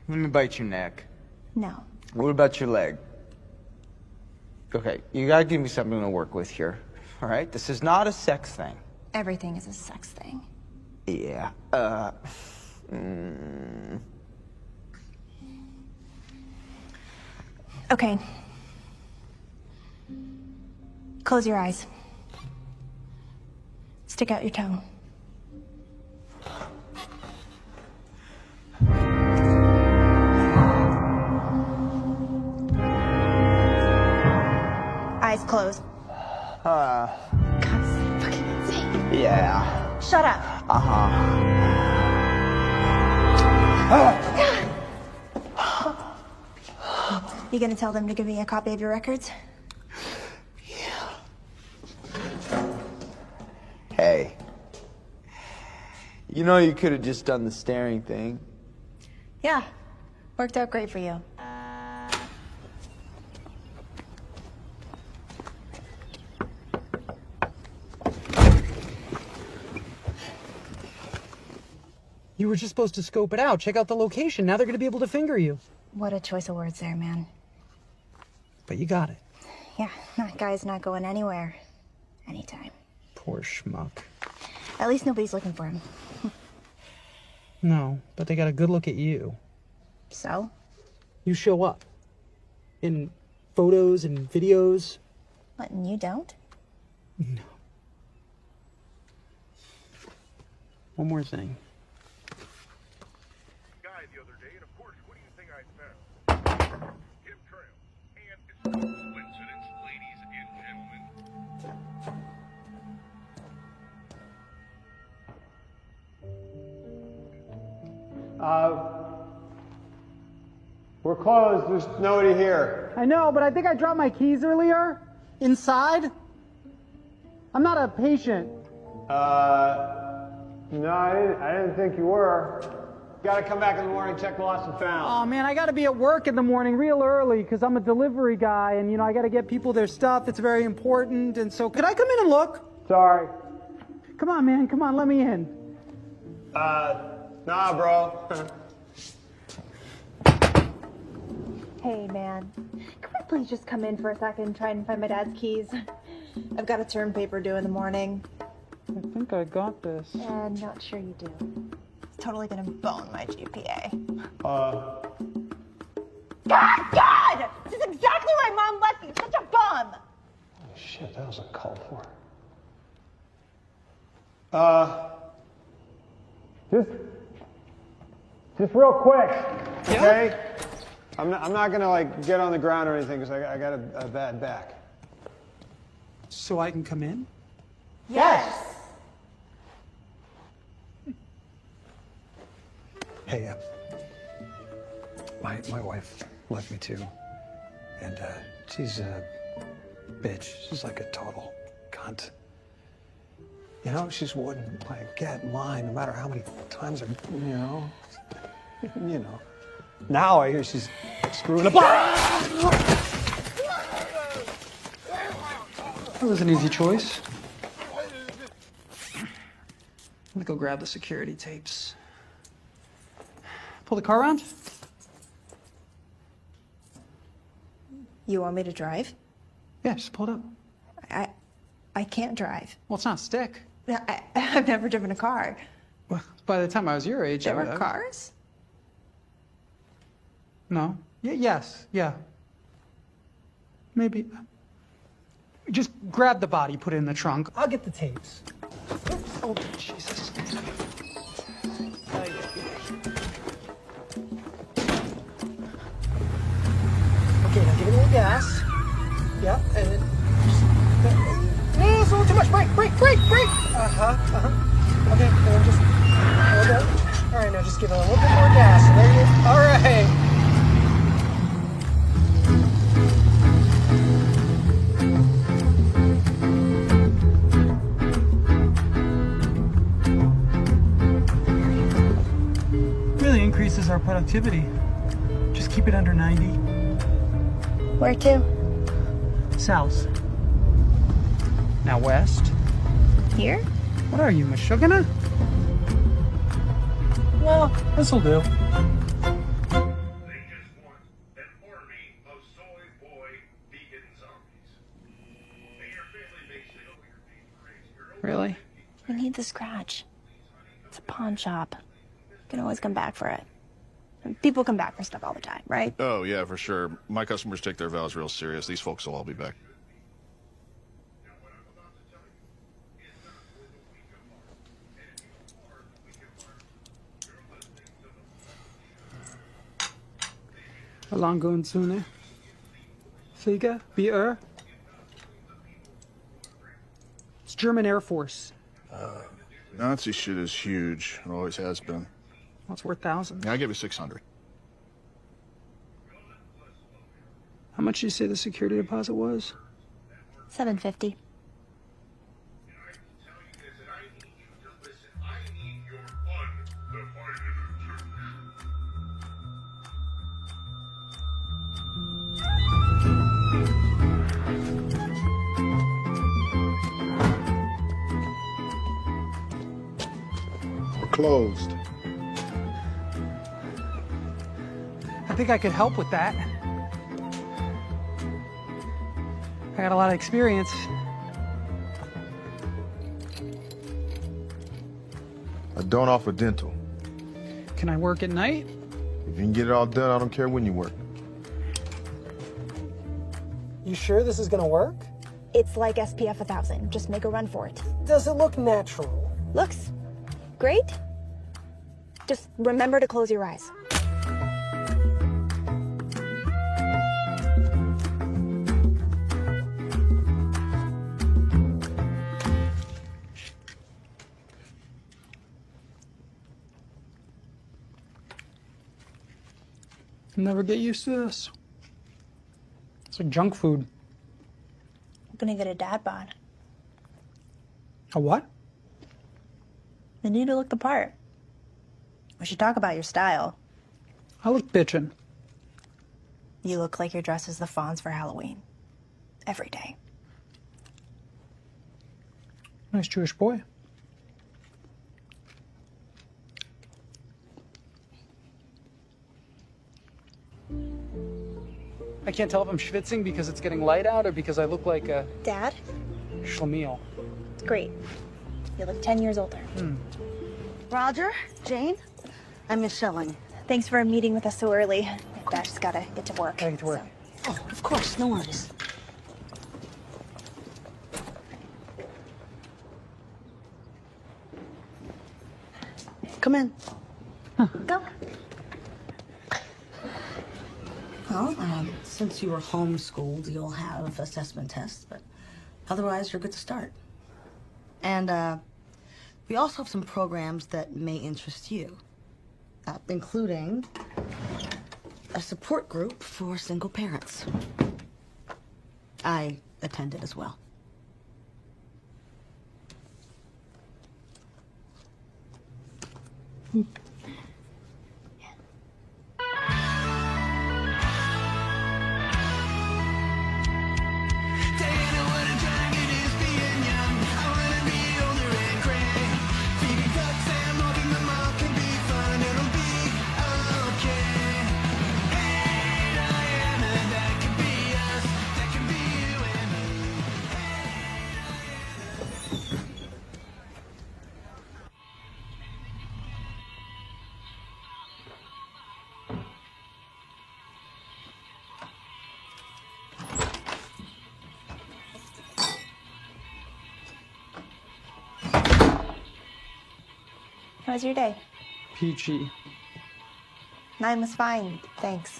Let me bite your neck. No. What about your leg? Okay, you gotta give me something to work with here. All right? This is not a sex thing. Everything is a sex thing. Yeah, Okay. Close your eyes. Stick out your tongue. Eyes closed. God's fucking sake. Yeah. Shut up. You gonna tell them to give me a copy of your records? Hey. You know you could have just done the staring thing. Yeah. Worked out great for you. You were just supposed to scope it out, check out the location. Now they're gonna be able to finger you. What a choice of words there, man. But you got it. Yeah, that guy's not going anywhere. Anytime. Poor schmuck. At least nobody's looking for him. No, but they got a good look at you. So? You show up. In photos and videos. What, and you don't? No. One more thing. Guy the other day, and of course, what do you think I found? Chemtrails. And it's no coincidence, ladies and gentlemen. We're closed. There's nobody here. I know, but I think I dropped my keys earlier. Inside. I'm not a patient. No, I didn't think you were. Gotta come back in the morning, check the lost and found. Oh man, I gotta be at work in the morning real early because I'm a delivery guy and I gotta get people their stuff. It's very important. And so, could I come in and look? Sorry. Come on, man. Come on, let me in. Nah, bro. Hey, man. Can we please just come in for a second and try and find my dad's keys? I've got a term paper due in the morning. I think I got this. And not sure you do. It's totally gonna bone my GPA. God! This is exactly why Mom left me. Such a bum! Oh, shit, that was uncalled for. Just real quick, okay? I'm not gonna like get on the ground or anything because I got a bad back. So I can come in? Yes! Hey, my wife left me too, and she's a bitch. She's like a total cunt. She just wouldn't like get in line no matter how many times Now I hear she's screwing up. That was an easy choice. Let me go grab the security tapes. Pull the car around? You want me to drive? Yeah, just pull it up. I can't drive. Well, it's not stick. I've never driven a car. Well, by the time I was your age, There were cars? No. Yes. Maybe. Just grab the body, put it in the trunk. I'll get the tapes. Oh, Jesus. Okay, now give it a little gas. Yeah, and then no, it's a little too much. Brake. Okay, then just hold it. All right, now just give it a little bit more gas. And there you go. All right. Really increases our productivity. Just keep it under 90. Where to? South. Now west. Here? What are you, Meshuggah? Well, this'll do. They just want an army of soy boy vegan zombies. They are family-based. They don't your favorite race. Really? We need the scratch. It's a pawn shop. You can always come back for it. People come back for stuff all the time, right? Oh, yeah, for sure. My customers take their vows real serious. These folks will all be back. How long going soon, Sieger? Bier? It's German Air Force. Nazi shit is huge. It always has been. Well, it's worth thousands. Yeah, I give you 600. How much did you say the security deposit was? $750. We're closed. I think I could help with that. I got a lot of experience. I don't offer dental. Can I work at night? If you can get it all done, I don't care when you work. You sure this is gonna work? It's like SPF 1000. Just make a run for it. Does it look natural? Looks great. Just remember to close your eyes. I'll never get used to this. It's like junk food. I'm gonna get a dad bod. A what? You need to look the part. We should talk about your style. I look bitchin'. You look like you're dressed as the Fonz for Halloween. Every day. Nice Jewish boy. I can't tell if I'm schwitzing because it's getting light out or because I look like a Dad? schlemiel. Great. You look 10 years older. Roger, Jane, I'm Miss Schelling. Thanks for meeting with us so early. Dad just gotta get to work. Gotta get to work. Oh, of course, no worries. Come in. Go. Well, since you were homeschooled, you'll have assessment tests, but otherwise you're good to start. And we also have some programs that may interest you, including a support group for single parents. I attended as well. How was your day? Peachy. Mine was fine, thanks.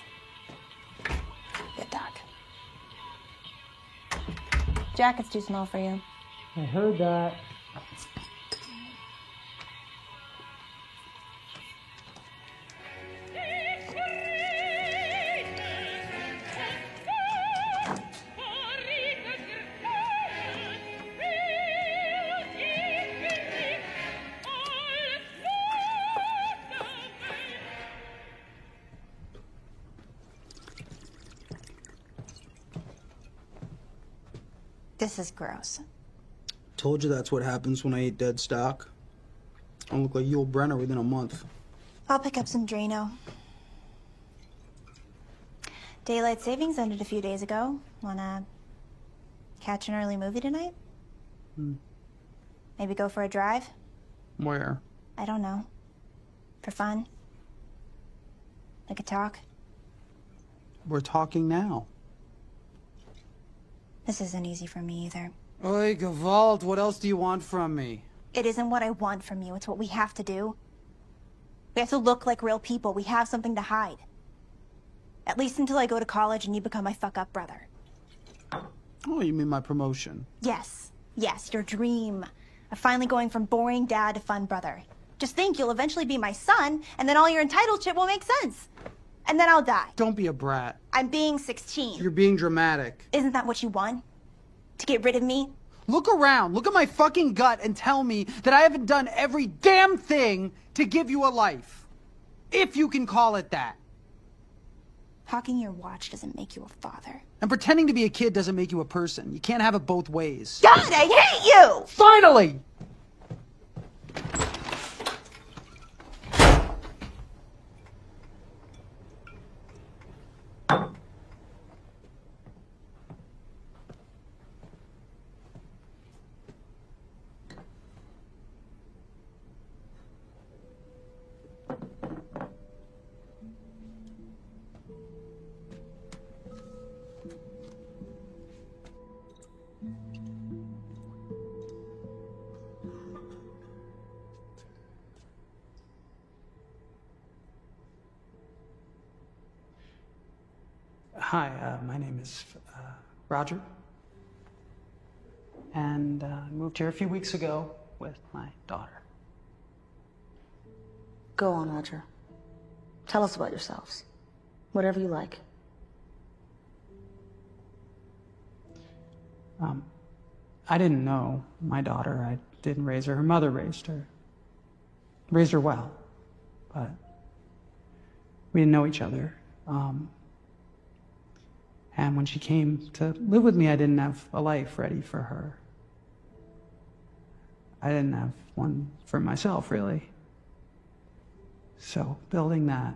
Good dog. Jacket's too small for you. I heard that. This is gross. Told you that's what happens when I eat dead stock. I'll look like Yul Brenner within a month. I'll pick up some Drano. Daylight savings ended a few days ago. Wanna catch an early movie tonight? Maybe go for a drive? Where? I don't know. For fun? Like a talk? We're talking now. This isn't easy for me either. Oi, Gewalt, what else do you want from me? It isn't what I want from you. It's what we have to do. We have to look like real people. We have something to hide. At least until I go to college and you become my fuck-up brother. Oh, you mean my promotion? Yes. Yes, your dream. Of finally going from boring dad to fun brother. Just think, you'll eventually be my son, and then all your entitled shit will make sense. And then I'll die. Don't be a brat. I'm being 16. You're being dramatic. Isn't that what you want? To get rid of me? Look around. Look at my fucking gut and tell me that I haven't done every damn thing to give you a life. If you can call it that. Hawking your watch doesn't make you a father. And pretending to be a kid doesn't make you a person. You can't have it both ways. God, I hate you! Finally! Hi, my name is Roger. And I moved here a few weeks ago with my daughter. Go on, Roger. Tell us about yourselves. Whatever you like. I didn't know my daughter. I didn't raise her. Her mother raised her. Raised her well, but we didn't know each other. And when she came to live with me, I didn't have a life ready for her. I didn't have one for myself, really. So building that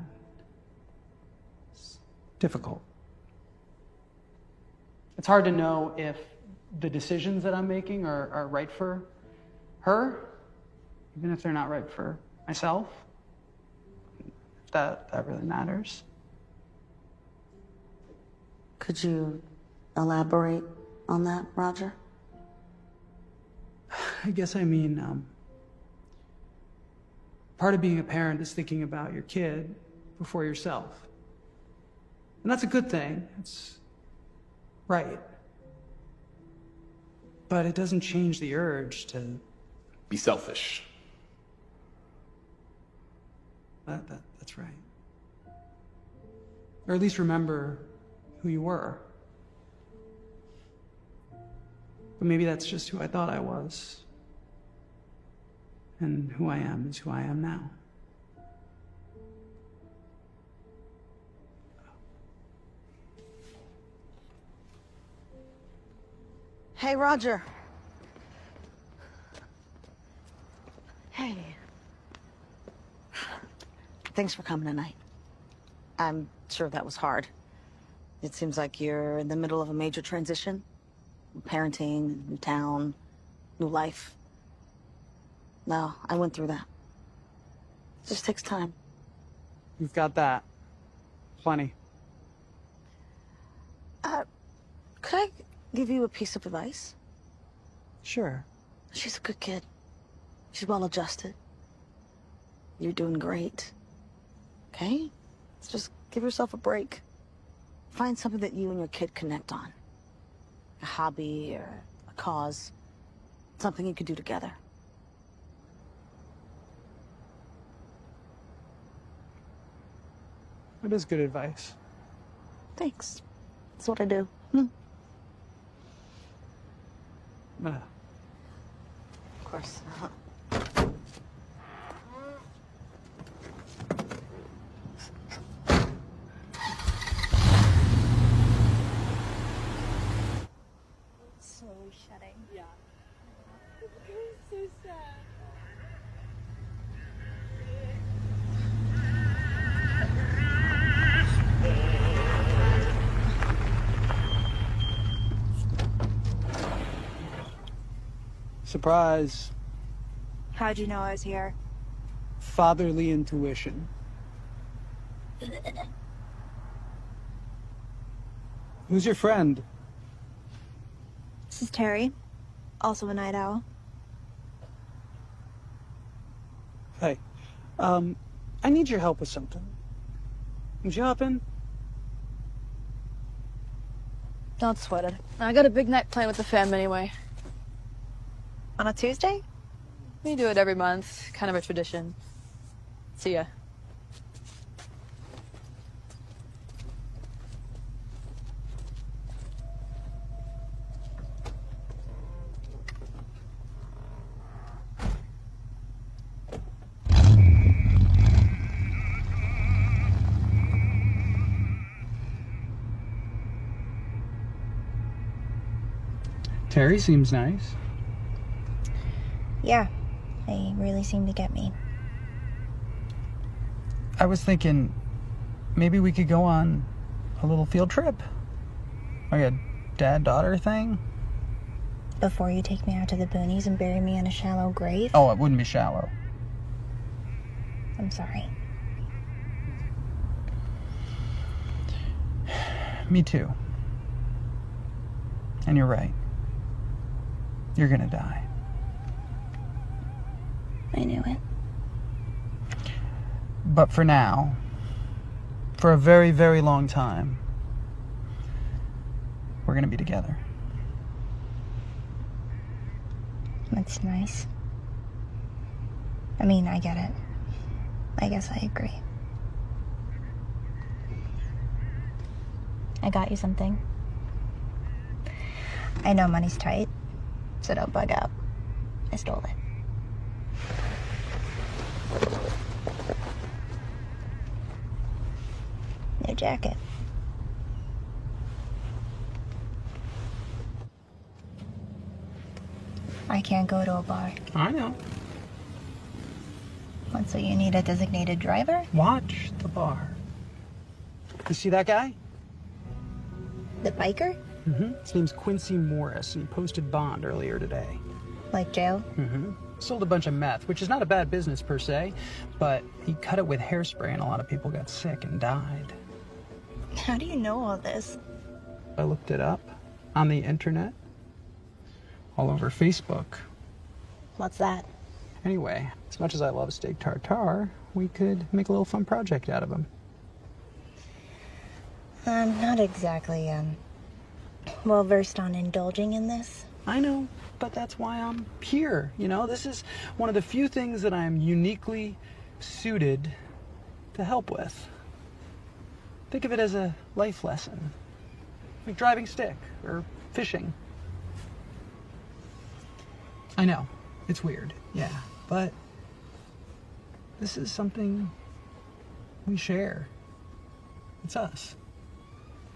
is difficult. It's hard to know if the decisions that I'm making are right for her, even if they're not right for myself. If that really matters. Could you elaborate on that, Roger? I guess I mean, part of being a parent is thinking about your kid before yourself. And that's a good thing. It's right. But it doesn't change the urge to be selfish. That's right. Or at least remember who you were. But maybe that's just who I thought I was. And who I am is who I am now. Hey, Roger. Hey. Thanks for coming tonight. I'm sure that was hard. It seems like you're in the middle of a major transition. Parenting, new town, new life. No, I went through that. It just takes time. You've got that. Plenty. Could I give you a piece of advice? Sure. She's a good kid. She's well adjusted. You're doing great. Okay? Let's just give yourself a break. Find something that you and your kid connect on. A hobby or a cause. Something you could do together. That is good advice. Thanks. That's what I do. Of course. Slowly shedding. Yeah. So sad. Surprise. How'd you know I was here? Fatherly intuition. Who's your friend? This is Terry, also a night owl. Hey, I need your help with something. Would you hop in? Don't sweat it. I got a big night planned with the fam anyway. On a Tuesday? We do it every month, kind of a tradition. See ya. Terry seems nice. Yeah, they really seem to get me. I was thinking maybe we could go on a little field trip. Like a dad-daughter thing. Before you take me out to the boonies and bury me in a shallow grave? Oh, it wouldn't be shallow. I'm sorry. Me too. And you're right. You're gonna die. I knew it. But for now, for a very, very long time, we're gonna be together. That's nice. I mean, I get it. I guess I agree. I got you something. I know money's tight, so don't bug out. I stole it. New jacket. I can't go to a bar. I know. What, so you need a designated driver? Watch the bar. You see that guy? The biker? Mm-hmm. His name's Quincy Morris, and he posted bond earlier today. Like jail? Mm-hmm. Sold a bunch of meth, which is not a bad business per se, but he cut it with hairspray and a lot of people got sick and died. How do you know all this? I looked it up on the internet, all over Facebook. What's that? Anyway, as much as I love steak tartare, we could make a little fun project out of him. I'm not exactly, well versed on indulging in this. I know, but that's why I'm here. You know, this is one of the few things that I'm uniquely suited to help with. Think of it as a life lesson, like driving stick or fishing. I know, it's weird, yeah, but this is something we share. It's us.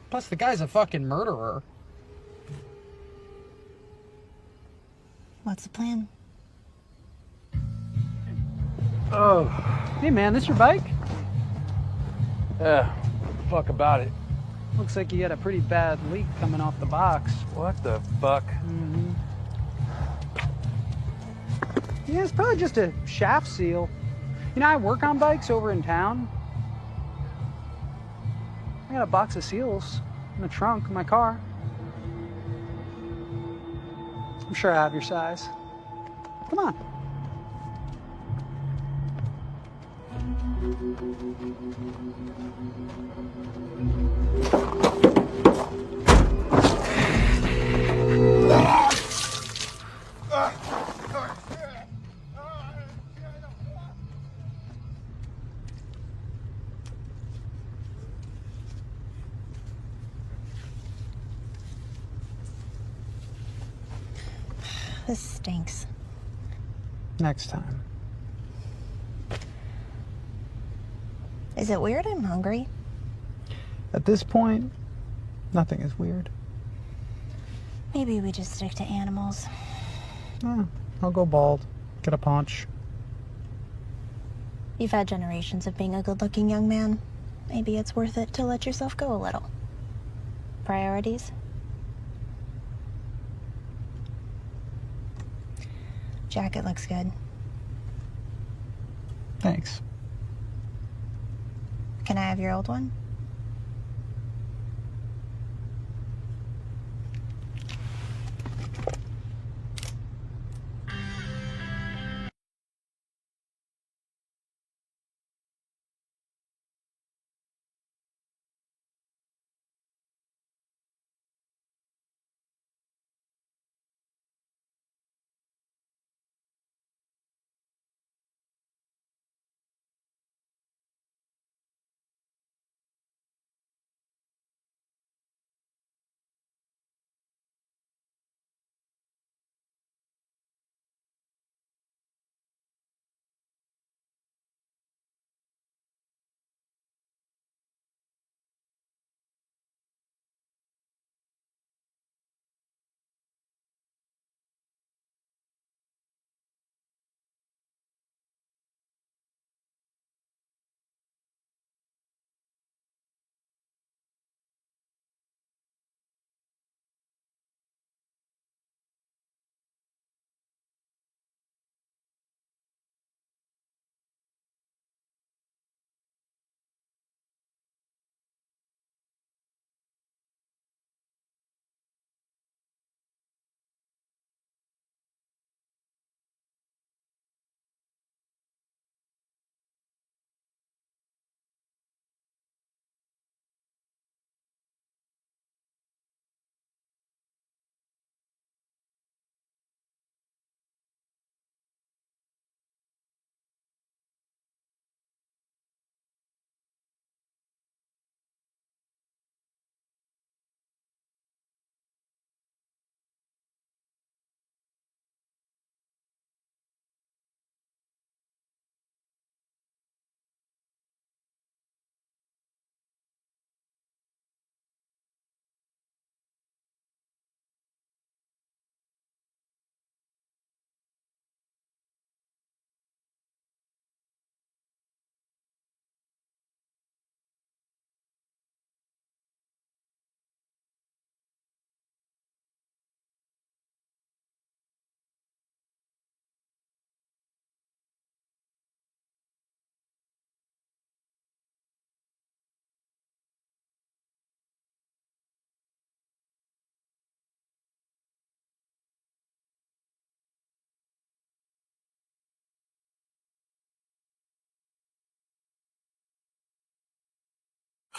Plus, the guy's a fucking murderer. What's the plan? Oh. Hey man, this your bike? Yeah, fuck about it. Looks like you got a pretty bad leak coming off the box. What the fuck? Mm-hmm. Yeah, it's probably just a shaft seal. You know, I work on bikes over in town. I got a box of seals in the trunk of my car. I'm sure I have your size. Come on. This stinks. Next time. Is it weird I'm hungry? At this point, nothing is weird. Maybe we just stick to animals. Yeah, I'll go bald. Get a paunch. You've had generations of being a good-looking young man. Maybe it's worth it to let yourself go a little. Priorities? Jacket looks good. Thanks. Can I have your old one?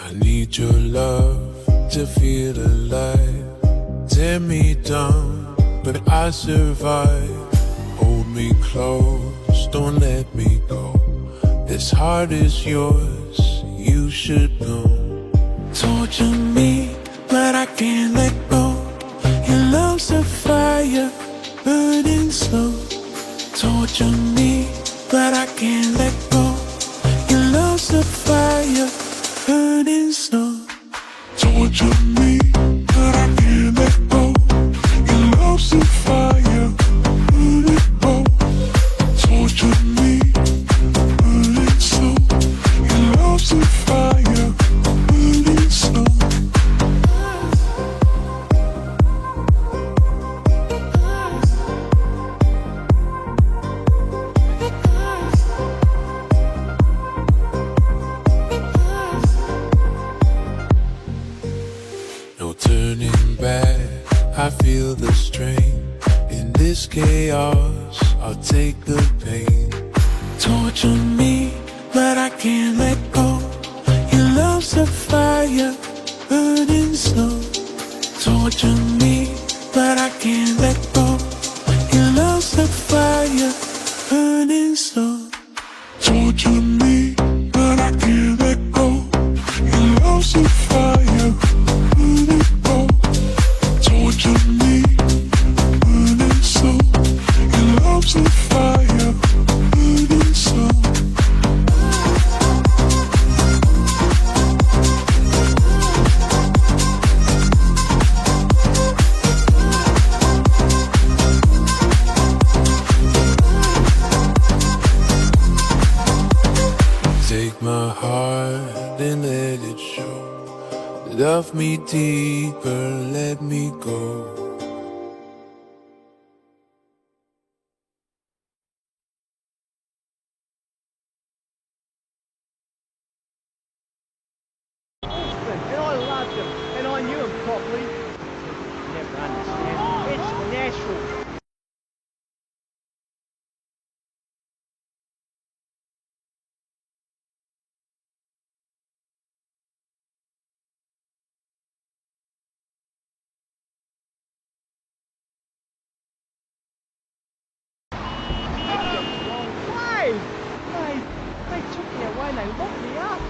I need your love to feel alive. Tear me down, but I survive. Hold me close, don't let me go. This heart is yours, you should know. Torture me, but I can't let go. Your love's a fire, burning slow. Torture me, but I can't let go. Your love's a fire, burning slow. Torture me, but I can't let go. Your love's a fire, burning slow. Torture me, burning slow. Your love's a fire, burning slow. No turning back, I feel the strain. In this chaos, I'll take the pain. Torture me, but I can't let go. Your love's a fire, burning slow. Torture me, but I can't let go. Your love's a fire, burning slow. Torture me, but I can't let go. Your love's a fire, burning slow. Torture me, burning slow. Your love's a fire, burning slow. Take my heart and let it show. Love me deeper, let me go. And I loved him, and I knew him properly. You never understand. It's natural. They took me away and they locked me up.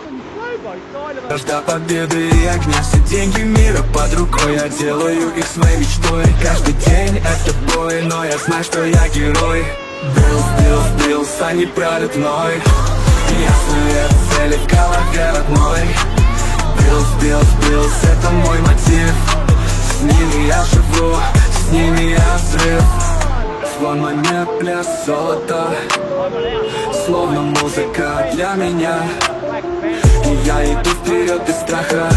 And nobody died of it. До победы и огня все деньги мира под рукой. Я делаю их своей мечтой. Каждый день это бой, но я знаю, что я герой. Биллс, они правят мной. Ясные цели в голове родной. Биллс, это мой мотив. С ними я живу, с ними я взрыв. Свой момент, пляс, золото. Словно музыка для меня. И я иду вперед без страха.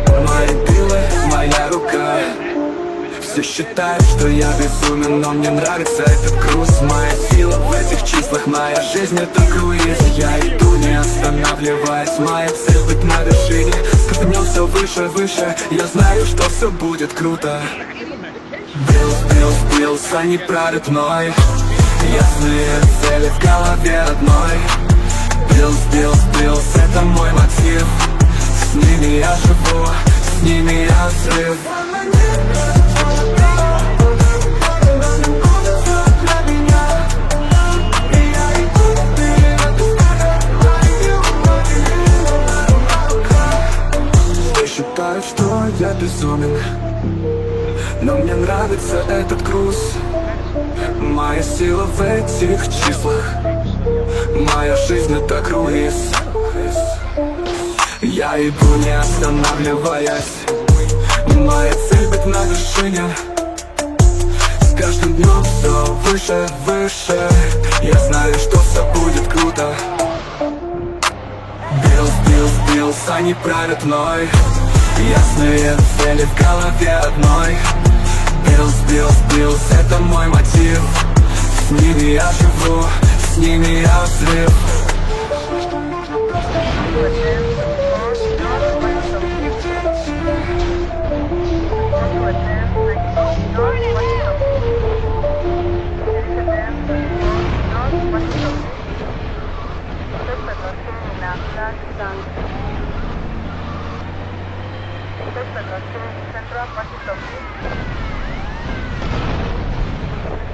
Мои пилы, моя рука. Все считают, что я безумен, но мне нравится этот груз. Моя сила в этих числах, моя жизнь это круиз. Я иду не останавливаясь, моя цель быть на вершине. С каждым днем все выше, выше. Я знаю, что все будет круто. Биллс, они правят мной. Ясные цели в голове одной. Биллс, это мой мотив. С ними я живу, с ними я взрыв. Ты считаешь, что я безумен, но мне нравится этот груз. Моя сила в этих числах. Моя жизнь это круиз. Я иду не останавливаясь. Моя цель быть на вершине. С каждым днем все выше, выше. Я знаю, что все будет круто. Биллс, они правят мной. Ясные цели в голове одной. Биллс, это мой мотив. С ними я живу, с ними я взрыв. Central, Washington Beach.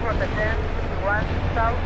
51 South,